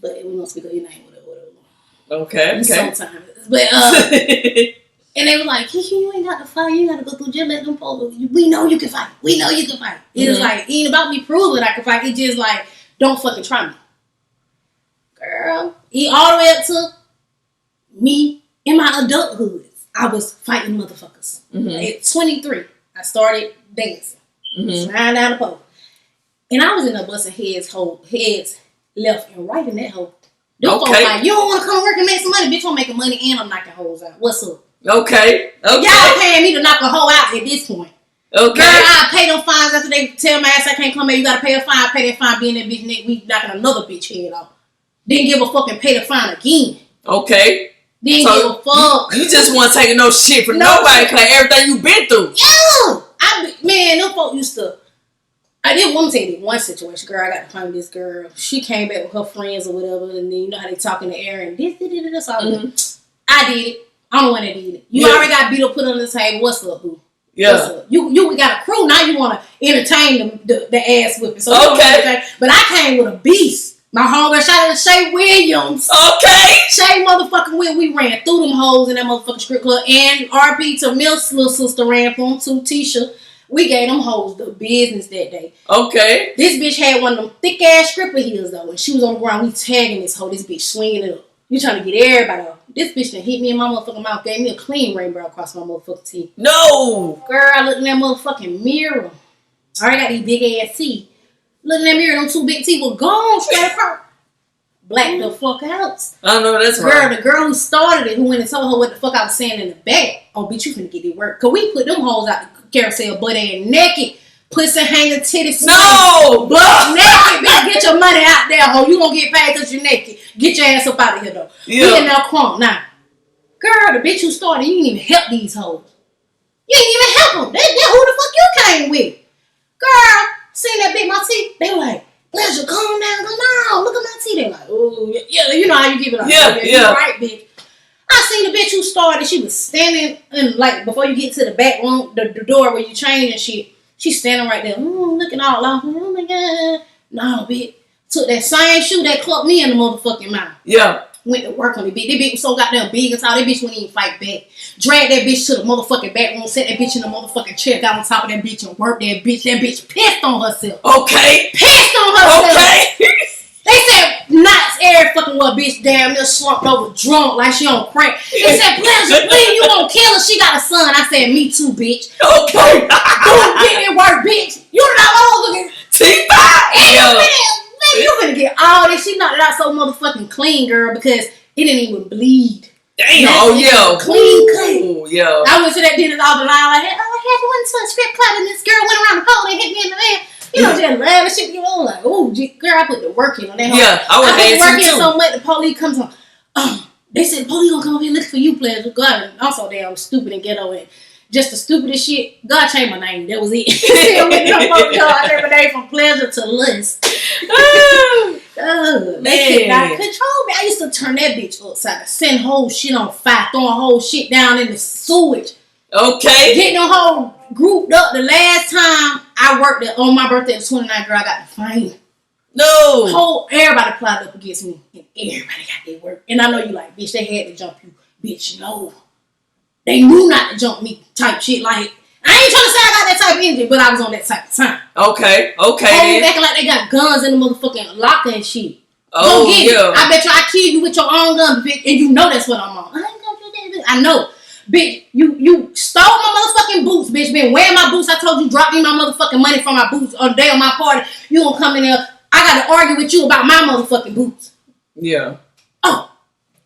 But we don't speak of your name, whatever. Okay. Sometimes, but and they were like, Keke, you ain't got to fight. You got to go through jail. Let them folks. We know you can fight. We know you can fight. It's like, it ain't about me proving I can fight. It's just like, don't fucking try me. Girl, all the way up to me in my adulthood, I was fighting motherfuckers. At 23, I started dancing, sliding down the pole, and I was in a busting heads left and right in that hole. Them folks like, you don't want to come work and make some money, bitch. I'm making money and I'm knocking hoes out. What's up? Okay. Y'all paying me to knock a hoe out at this point. Okay. Girl, I pay them fines after they tell my ass I can't come here. You gotta pay a fine. Pay that fine, being that bitch neck. We knocking another bitch head off. Didn't give a fuck and pay the fine again. Okay. Didn't give a fuck. You just want to take no shit from nobody because everything you been through. Yeah. Them folk used to. I did one thing, one situation. Girl, I got to find this girl. She came back with her friends or whatever, and then you know how they talk in the air and this, all that. I did it. I'm the one that did it. You already got beat up, put on the table. What's up, boo? Yeah. What's up? You got a crew. Now you want to entertain the ass whipping. So but I came with a beast. My homegirl, shout out to Shay Williams. Okay. Shay motherfucking Williams. We ran through them hoes in that motherfucking strip club. And RP to Mills' little sister ran for them too, Tisha. We gave them hoes the business that day. Okay. This bitch had one of them thick ass stripper heels though. When she was on the ground, we tagging this hoe. This bitch swinging it up. You trying to get everybody off. This bitch done hit me in my motherfucking mouth. Gave me a clean rainbow across my motherfucking teeth. No. Girl, I looked in that motherfucking mirror. I already got these big ass teeth. Look in that mirror, them 2 big teeth were gone straight across. Black the fuck out. I know that's right. Girl, the girl who started it, who went and told her what the fuck I was saying in the back. Oh, bitch, you finna get it work. Cause we put them hoes out the carousel, butt ass naked. Pussy hanging, titties. No! Butt naked, bitch. Get your money out there, ho. You gonna get paid cause you're naked. Get your ass up out of here, though. Yeah. We in there crunk. Now, girl, the bitch who started, you didn't even help these hoes. You didn't even help them. They who the fuck you came with? Girl, seen that big my teeth? They were like, Pleasure, calm down, come on. Look at my teeth. They like, oh, yeah, you know how you give it like, yeah. You're right, bitch. I seen the bitch who started, she was standing in, like, before you get to the back room, the door where you change and shit, she's standing right there, looking all off. Oh my God. No, bitch. Took that same shoe that clucked me in the motherfucking mouth. Yeah. Went to work on the bitch. That bitch was so goddamn big and tall. That bitch wouldn't even fight back. Dragged that bitch to the motherfucking back room, set that bitch in the motherfucking chair, got on top of that bitch and worked that bitch. That bitch pissed on herself. Okay. Pissed on herself. Okay. They said knots every fucking well, bitch damn near slumped over drunk like she on crack. They said, Pleasure, please, you won't kill her. She got a son. I said, me too, bitch. Okay. Don't get it work, bitch. You know what I'm looking T5. You finna get all this. She knocked it out so motherfucking clean, girl, because it didn't even bleed. Damn, clean cut. yeah. I went to that dinner all the line like, oh, I had one to a script club and this girl went around the pole and hit me in the head. You know, just laugh and shit. You know, like, oh, girl, I put the work in on that. Yeah, I put the work in too. so much. The police comes on. They said the police gonna come up here looking for you, players. God, and also damn stupid and ghetto and just the stupidest shit. God changed my name. That was it. I went to my name from pleasure to lust. They could not control me. I used to turn that bitch upside, send whole shit on fire, throwing whole shit down in the sewage. Okay. Getting a whole grouped up. The last time I worked on my birthday, the 29th, girl, I got the fine. No. Everybody plotted up against me, and everybody got their work. And I know you like, bitch, they had to jump you. Bitch, no. They knew not to jump me type shit. Like, I ain't trying to say I got that type of energy, but I was on that type of time. Okay. Acting like they got guns in the motherfucking locker and shit. Oh, go get it. I bet you I kill you with your own gun, bitch, and you know that's what I'm on. I ain't gonna do that. I know. Bitch, you stole my motherfucking boots, bitch. Been wearing my boots. I told you drop me my motherfucking money for my boots on the day of my party. You gonna come in there. I gotta argue with you about my motherfucking boots. Yeah. Oh.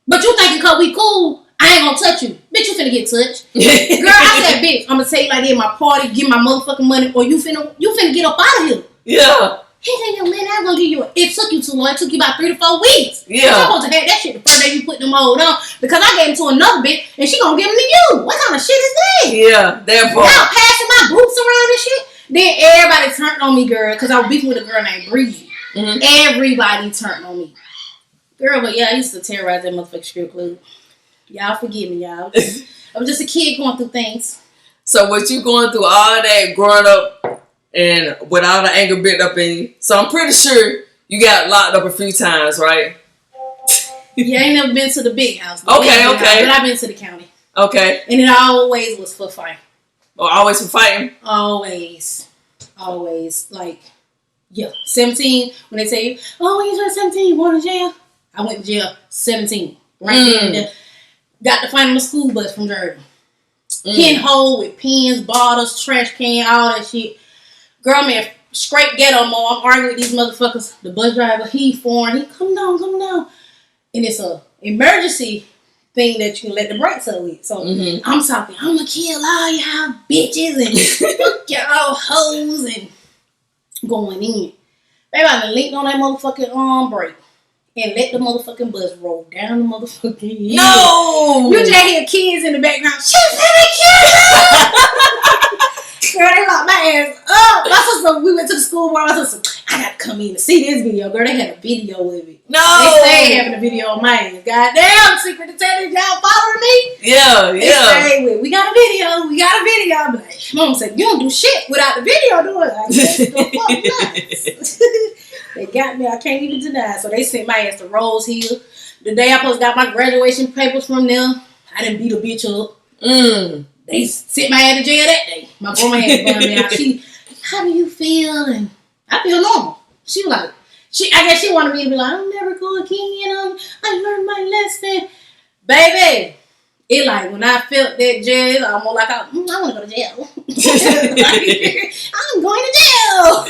But you thinking cause we cool, I ain't gonna touch you. Bitch, you finna get touched. Girl, I said, bitch, I'm gonna tell you like that at my party, give my motherfucking money, or you finna get up out of here. Yeah. He said, yo, man, I'm gonna give you it took you too long. It took you about 3 to 4 weeks. Yeah. You're supposed to have that shit the first day you put them old on. Because I gave them to another bitch and she gonna give them to you. What kind of shit is that? Yeah, that part. Y'all passing my boots around and shit. Then everybody turned on me, girl, because I was beefing with a girl named Breezy. Mm-hmm. Everybody turned on me. Girl, but yeah, I used to terrorize that motherfucking strip club. Y'all forgive me, y'all. I was just a kid going through things. So what you going through all that growing up and with all the anger built up in you. So I'm pretty sure you got locked up a few times, right? Yeah, I ain't never been to the big house. Okay. But I've been to the county. Okay. And it always was for fighting. Oh, always for fighting? Always. Like, yeah. 17, when they tell you, oh, when you turn 17, you going to jail? I went to jail 17. Right there. Got to find my school bus from Jordan. Pinhole with pens, bottles, trash can, all that shit. Girl, man, straight ghetto mode. I'm arguing with these motherfuckers. The bus driver, he foreign. He come down. And it's a emergency thing that you can let the brakes up with. So I'm talking, I'm gonna kill all y'all bitches and fuck y'all hoes and going in. Baby, I done leaned on that motherfucking brake and let the motherfucking bus roll down the motherfucking hill. No! You just hear kids in the background. She's gonna kill you! Girl, they locked my ass up. My sister, we went to the school where my sister, I gotta come in to see this video. Girl, they had a video with it. No! They stayed having a video on my ass. Goddamn, secret detective, y'all following me? Yeah. They stayed with, we got a video. I'm like, Mom said, you don't do shit without the video, do it? I said, the fuck. They got me, I can't even deny. So they sent my ass to Rose Hill. The day I supposed got my graduation papers from them, I didn't beat a bitch up. They sent my ass to jail that day. My grandma had to burn me out. How do you feel? And I feel normal. She was like, I guess she wanted me to be like, I'll never go again. I learned my lesson. Baby, it like, when I felt that jail, it's almost like I want to go to jail. I'm going to jail.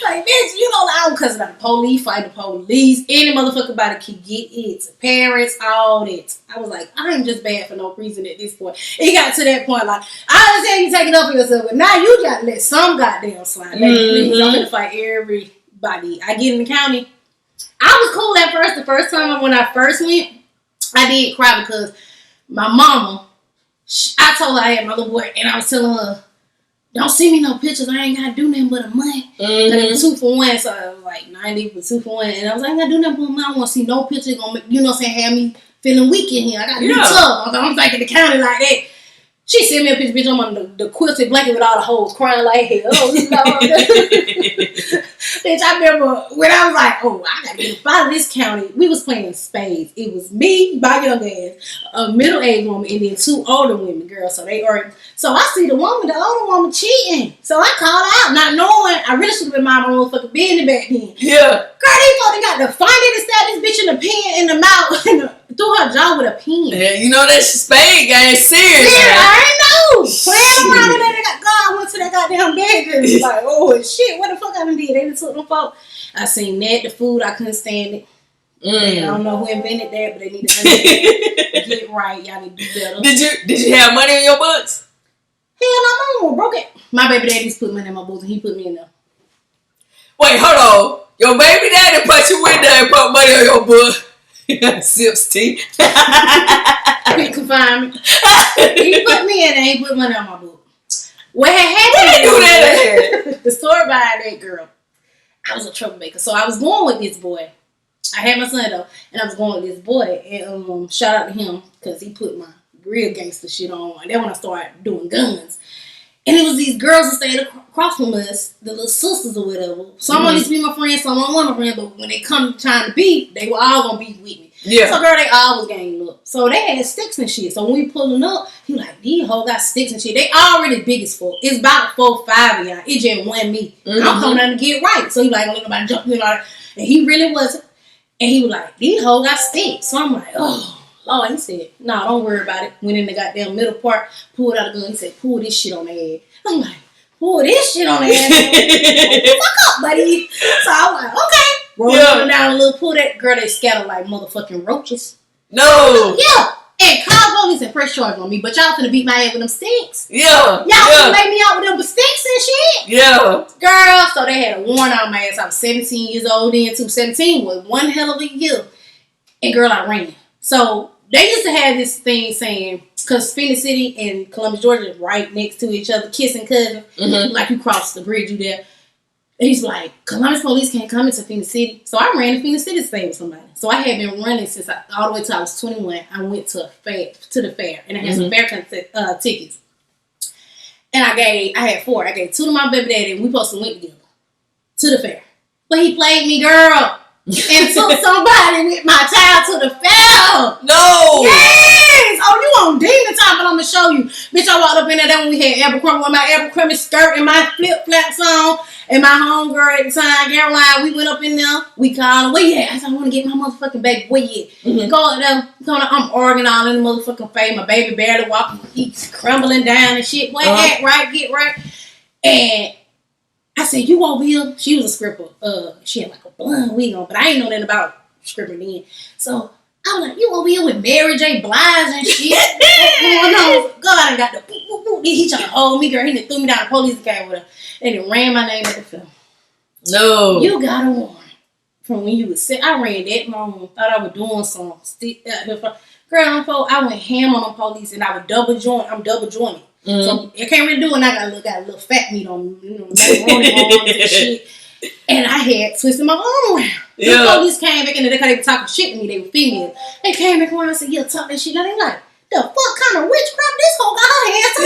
Like, bitch, you know, I don't cuss about the police, fight the police. Any motherfucker body can get it. Parents, all that. I was like, I ain't just bad for no reason at this point. It got to that point, like, I understand you take it up for yourself, but now you got to let some goddamn slide. Please, I'm going to fight everybody. I get in the county. I was cool at first. The first time when I first went, I did cry because my mama, I told her I had my little boy, and I was telling her, don't send me no pictures. I ain't got to do nothing but a month. It was 2 for 1, so I was like 90 for 2 for 1. And I was like, I ain't got to do nothing but a month. I don't want to see no pictures. Gonna make, you know what I'm saying, have me feeling weak in here. I got to be tough. I'm thinking the county like that. She sent me a picture, bitch, I'm on the quilted blanket with all the hoes crying like hell. Oh, bitch, I remember when I was like, oh, I gotta get out of this county. We was playing spades. It was me, my young ass, a middle-aged woman, and then 2 older women, girl. So I see the older woman cheating. So I called out, not knowing. I really should have been my motherfucking business back then. Yeah. Girl, they thought they got the funding to stab this bitch in the pen in the mouth. Through her jaw with a pen. Yeah, you know that spade game serious. Yeah, I know. Playing around and they got God went to that goddamn bed and was like, oh shit, what the fuck I done did? They done took them folk. I seen that, the food, I couldn't stand it. I don't know who invented that, but they need to get right. Y'all need to do better. Did you have money in your books? Hell no, my broke it. My baby daddy's put money in my books and he put me in there. Wait, hold on. Your baby daddy put you in there and put money on your book. Sips tea. Confinement. He put me in there. He put money on my book. What had happened? Where they do that? The story behind that girl. I was a troublemaker, so I was going with this boy. I had my son though, and I was going with this boy. And shout out to him because he put my real gangster shit on. And then when I started doing guns, and it was these girls that stayed across from us, the little sisters or whatever. Some used to be my friends, some weren't my friends, but when they come trying to be, they were all gonna be with me. Yeah. So girl, they always gang up. So they had sticks and shit. So when we pulling up, he like, these hoes got sticks and shit. They already big as fuck. It's about 4, 5 of y'all. It just wasn't me. I'm coming down to get right. So he like, don't let nobody jump me and he really wasn't. And he was like, these hoes got sticks. So I'm like, oh Lord. He said, no, don't worry about it. Went in the goddamn middle part, pulled out a gun. He said, pull this shit on their head. I'm like, pull this shit on their head. Fuck up, buddy. So I was like, okay. Rolling down a little, pull that girl, they scatter like motherfucking roaches. No. Yeah. And call police and press charge on me, but y'all finna beat my head with them sticks. Yeah. Y'all finna lay me out with them sticks and shit. Yeah. Girl, so they had a warrant on my ass. I was 17 years old then too. 17 was one hell of a year. And girl, I ran. So they used to have this thing saying, because Phoenix City and Columbus, Georgia is right next to each other, kissing cousins. Like you cross the bridge, you there. And he's like, Columbus police can't come into Phoenix City. So I ran to Phoenix City to stay with somebody. So I had been running since all the way till I was 21. I went to the fair. And I had some fair tickets. And I had 4. I gave 2 to my baby daddy and we supposed to went together to the fair. But he played me, girl. And took somebody with my child to the fair. No. Yes. Oh, you on demon time, but I'm going to show you. Bitch, I walked up in there when we had Abercrombie with my Abercrombie skirt and my flip-flops on. And my homegirl at the time, Caroline, we went up in there. We called her, where you at? I said, I want to get my motherfucking baby. Where you at? Go up there. I'm arguing all in the motherfucking face. My baby barely walking. He's crumbling down and shit. Boy, act right, get right. And I said, you over here? She was a stripper. She had like a blonde wig on, but I ain't know nothing about stripping then. So I was like, you over here with Mary J. Blige and shit? What's going on? God, I got the boop. He trying to hold me, girl. He done threw me down. The police came with her. And it ran my name at the film. No. You got a warrant from when you was sick. I ran that long. Thought I was doing something. Girl, I went ham on them police and I was double jointed. I'm double jointed. So I can't really do it. And I got a little fat meat on, macaroni arms and shit. And I had twisted my arm around. The police came back and they were talking shit to me. They were female. They came back around and said, yeah, talk that shit. Now they like, the fuck kind of witchcraft this hoe got her hands to?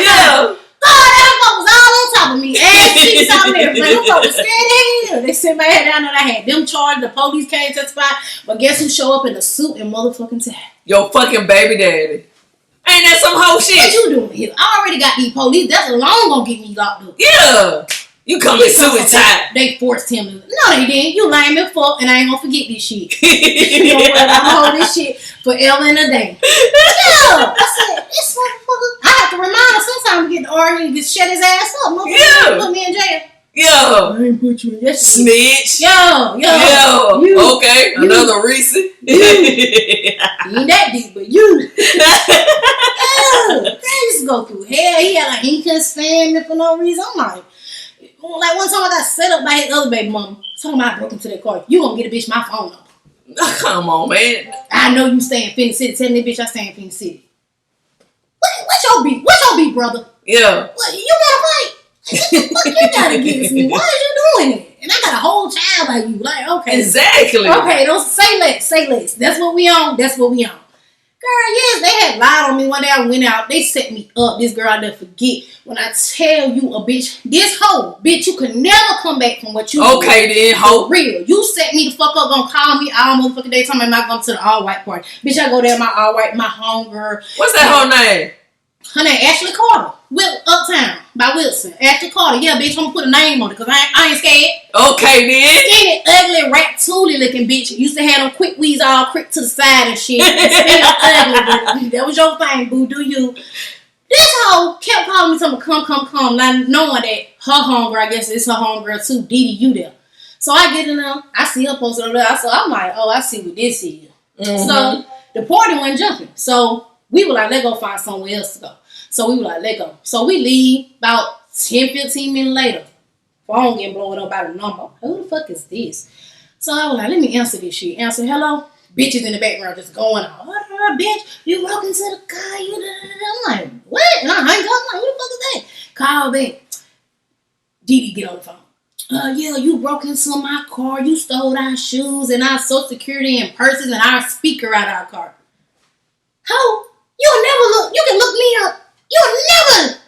Yeah. God, that fuck was all on top of me. Ass cheeks out there. Like, them folks was scared. They sent my head down and I had them charged. The police came to testify. But guess who show up in a suit and motherfucking tie? Your fucking baby daddy. Ain't that some whole shit? What you doing here? I already got these police. That's alone gonna get me locked up. Yeah. You come in suit and tie. They forced him to. No, they didn't. You lame and fuck, and I ain't gonna forget this shit. You know what? I'm gonna hold this shit forever and a day. Yeah. I said, this motherfucker. I have to remind him sometimes to get the argument and shut his ass up. Motherfucker, put me in jail. Yo. I ain't put you in that snitch. Yo. You. Okay. Another recent. You ain't that deep, but you. They just go through hell. He had like he couldn't stand me for no reason. I'm like one time I got set up by his other baby mama. Talking about I broke into that car. You gonna get a bitch my phone number. Oh, come on, man. I know you stay in Phoenix City. Tell me, bitch, I stay in Phoenix City. What's your beef? What's your beef, brother? Yeah. What, you wanna fight? What the fuck you got against me? Why are you doing it? And I got a whole child like you. Like, okay. Exactly. Okay, don't say less. That's what we on. Girl, yes, they had lied on me one day. I went out. They set me up. This girl, I never forget. When I tell you a bitch, this hoe, bitch, you could never come back from what you okay, then, hoe. For real. You set me the fuck up, gonna call me all motherfucking day, talking about I'm going to the all-white party. Bitch, I go there, my all-white, my homegirl. What's that whole name? Her name Ashley Carter. Uptown by Wilson. Ashley Carter. Yeah, bitch, I'm gonna put a name on it, because I ain't scared. Okay, then. Skinny, ugly, rat-tooly looking bitch. Used to have them quick weeds all quick to the side and shit. Skinny, ugly. That was your thing, boo. Do you? This hoe kept calling me, telling me, come. Not knowing that her homegirl, I guess it's her homegirl too, Didi, you there. So I get in there, I see her posted over there. So I'm like, oh, I see what this is. Mm-hmm. So the party wasn't jumping. So we were like, let's go find somewhere else to go. So we were like, let's go. So we leave about 10, 15 minutes later. Phone getting blown up by the number. Who the fuck is this? So I was like, let me answer this shit. Answer, hello? Bitches in the background just going on. Oh, bitch, you broke into the car. I'm like, what? And I hung up. I'm like, who the fuck is that? Call back. Didi get on the phone. Yeah, you broke into my car. You stole our shoes and our social security and purses and our speaker out of our car. How? You'll never look. You can look me up. You'll never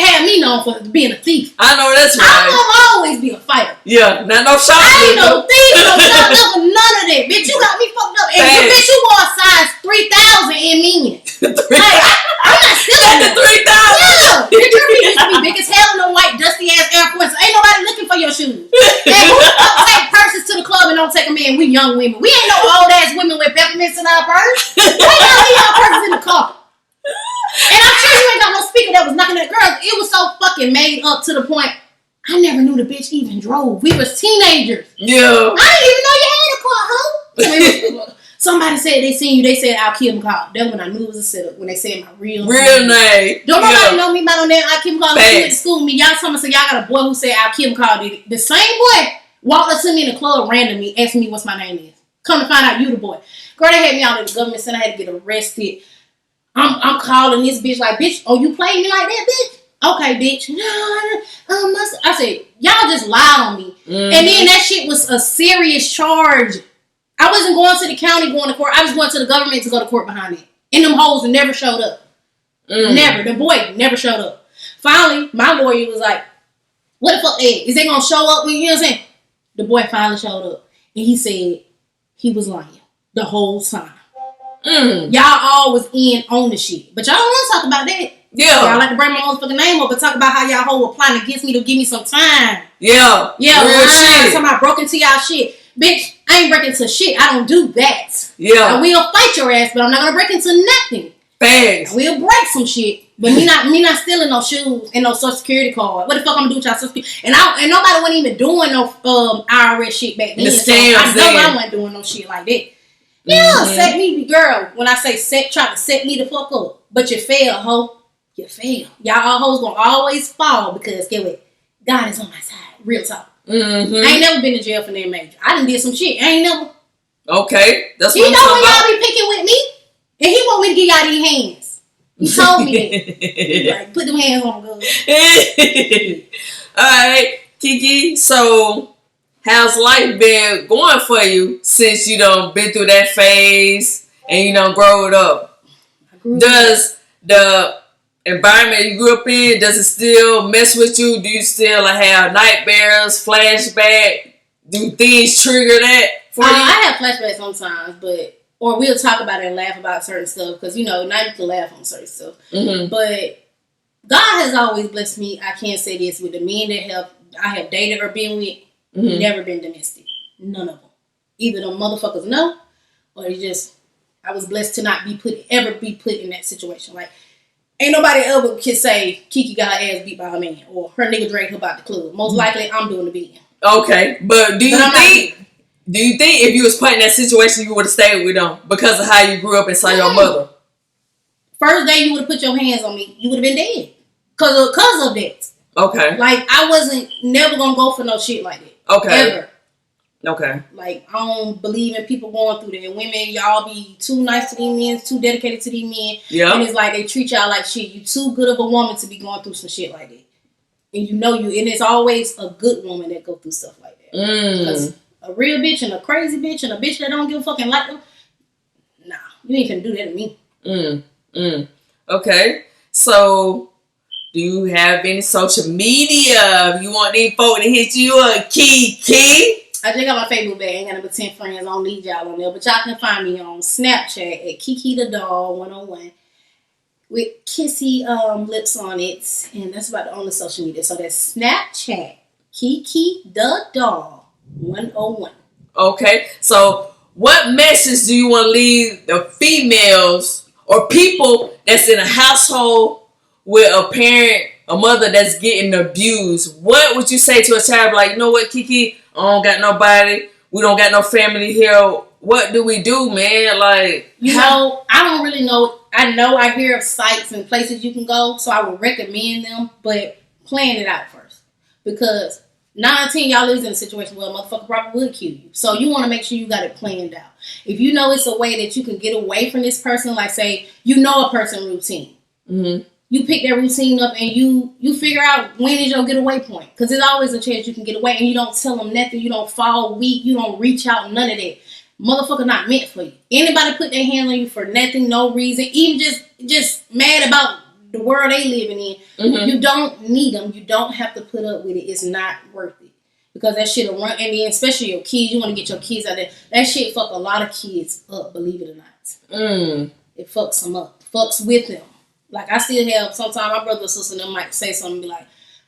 have me known for being a thief. I know that's right. I'm gonna always be a fighter. Yeah, not no shoplifter. I ain't no thief, no shoplifter, none of that. Bitch, you got me fucked up. And you, bitch, you wore a size 3,000 in meaning. Hey, I'm not stealing the 3,000. Yeah. Bitch, your feet used to be big as hell in them white, dusty ass Air Force. Ain't nobody looking for your shoes. And who the fuck take purses to the club and don't take them in? We young women. We ain't no old ass women with peppermints in our purse. We ain't leave our purses in the car. And I'm sure you ain't got no speaker that was knocking at girls. It was so fucking made up to the point I never knew the bitch even drove. We was teenagers. Yeah. I didn't even know you had a car, huh? Somebody said they seen you. They said I'll kill him call. That's when I knew it was a setup. When they said my real name. Don't nobody know me about on that. I'll kill him call. When you went to school with me, y'all told me, so y'all got a boy who said I'll kill him call. The same boy walked up to me in the club randomly, asked me what's my name is. Come to find out you the boy. Girl, they had me out at the government center. I had to get arrested. I'm calling this bitch like, bitch, oh, you playing me like that, bitch? Okay, bitch. I said, y'all just lied on me. Mm-hmm. And then that shit was a serious charge. I wasn't going to the county going to court. I was going to the government to go to court behind it. And them hoes never showed up. Never. The boy never showed up. Finally, my lawyer was like, what the fuck, Ed? Is they going to show up when, you know what I'm saying? The boy finally showed up. And he said he was lying the whole time. Y'all all was in on the shit. But y'all don't want to talk about that. Yeah. Y'all like to bring my motherfucking name up, but talk about how y'all whole applying against me to give me some time. Yeah. Yeah, real talking about broke into y'all shit. Bitch, I ain't breaking into shit. I don't do that. Yeah. I will fight your ass, but I'm not gonna break into nothing. Thanks. I will break some shit. But me not stealing no shoes and no social security card. What the fuck I'm gonna do with y'all social security? And nobody wasn't even doing no IRS shit back then. I know I wasn't doing no shit like that. Yeah, set me, girl. When I say try to set me the fuck up. But you fail, ho. You fail. Y'all all hoes gonna always fall because, get what? God is on my side. Real talk. Mm-hmm. I ain't never been to jail for that major. I done did some shit. I ain't never. Okay. That's what I'm talking about. He know when y'all be picking with me? And he want me to give y'all these hands. He told me that. Like, put them hands on them, girl. Alright, Keke. So, how's life been going for you since you done been through that phase and you done growed up? Does the environment you grew up in, does it still mess with you? Do you still have nightmares, flashback? Do things trigger that for you? I have flashbacks sometimes, or we'll talk about it and laugh about certain stuff because, now you can laugh on certain stuff. Mm-hmm. But God has always blessed me. I can't say this with the men that I have dated or been with. Mm-hmm. Never been domestic. None of them. Either them motherfuckers know, or it's just I was blessed to not ever be put in that situation. Like, ain't nobody ever can say Keke got her ass beat by a man or her nigga dragged her about the club. Most likely, I'm doing the beating. Okay, but do you think if you was put in that situation, you would have stayed with them because of how you grew up and saw your mother? First day you would have put your hands on me, you would have been dead because of that. Okay. Like, I wasn't never gonna go for no shit like that. Okay. Ever. Okay. Like, I don't believe in people going through that. Women, y'all be too nice to these men, too dedicated to these men. Yeah. And it's like they treat y'all like shit. You too good of a woman to be going through some shit like that. And and it's always a good woman that go through stuff like that. Because a real bitch and a crazy bitch and a bitch that don't give a fucking like them, nah, you ain't gonna do that to me. Okay. So, do you have any social media? You want these folks to hit you up, Keke? I just got my Facebook back. I ain't got number 10 friends. I don't need y'all on there. But y'all can find me on Snapchat at Keke the Doll 101 with kissy lips on it. And that's about the only social media. So that's Snapchat, Keke the Doll 101. Okay. So what message do you want to leave the females or people that's in a household with a parent, a mother that's getting abused? What would you say to a child like, you know what, Keke? I don't got nobody. We don't got no family here. What do we do, man? Like, I don't really know. I hear of sites and places you can go, so I would recommend them, but plan it out first. Because 9 out of 10 y'all lives in a situation where a motherfucker probably would kill you. So you want to make sure you got it planned out. If you know it's a way that you can get away from this person, like say, you know a person routine. Mm-hmm. You pick their routine up and you figure out when is your getaway point. Because there's always a chance you can get away and you don't tell them nothing. You don't fall weak. You don't reach out. None of that. Motherfucker not meant for you. Anybody put their hands on you for nothing, no reason, even just mad about the world they living in. Mm-hmm. You don't need them. You don't have to put up with it. It's not worth it. Because that shit will run, and then especially your kids, you want to get your kids out there. That shit fuck a lot of kids up, believe it or not. It fucks them up. Fucks with them. Like, I still have, sometimes my brother or sister them might say something and be like,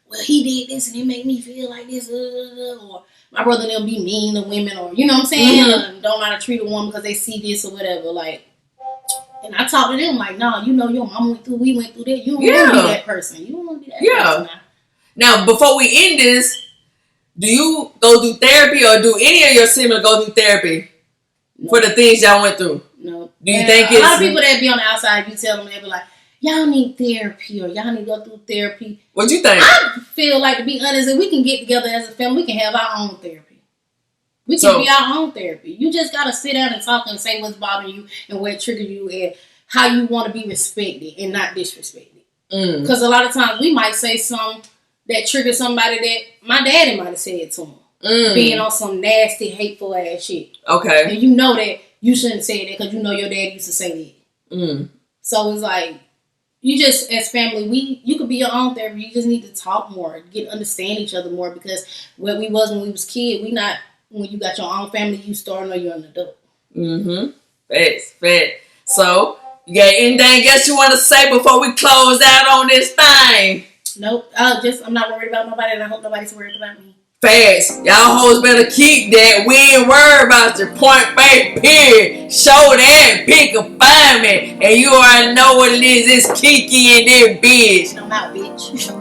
well, he did this and it made me feel like this, or my brother and them be mean to women, or, you know what I'm saying? Mm-hmm. Don't know how to treat a woman because they see this or whatever. Like, and I talk to them like, nah, you know, your mom went through, we went through that. You don't want to be that person. You don't want to be that person now, before we end this, do you go do therapy, or do any of your siblings go do therapy for the things y'all went through? No. Do you think a lot of people that be on the outside, you tell them, they be like, y'all need therapy, or y'all need to go through therapy. What you think? I feel like, to be honest, if we can get together as a family, we can have our own therapy. We can be our own therapy. You just got to sit down and talk and say what's bothering you and what triggered you and how you want to be respected and not disrespected. Because a lot of times we might say something that triggers somebody that my daddy might have said to him. Being on some nasty, hateful ass shit. Okay. And you know that you shouldn't say that because you know your dad used to say that. So it's like, you just, as family, you could be your own therapy. You just need to talk more, understand each other more, because what we was when we was kids, we not, when you got your own family, you starting or you're an adult. Facts. So, you got anything else you want to say before we close out on this thing? Nope. I'm not worried about nobody, and I hope nobody's worried about me. Facts. Y'all hoes better keep that. We ain't worried about your point blank period. Show that, pick a find me. And you already know what it is. It's Keke and that bitch. I'm out, bitch.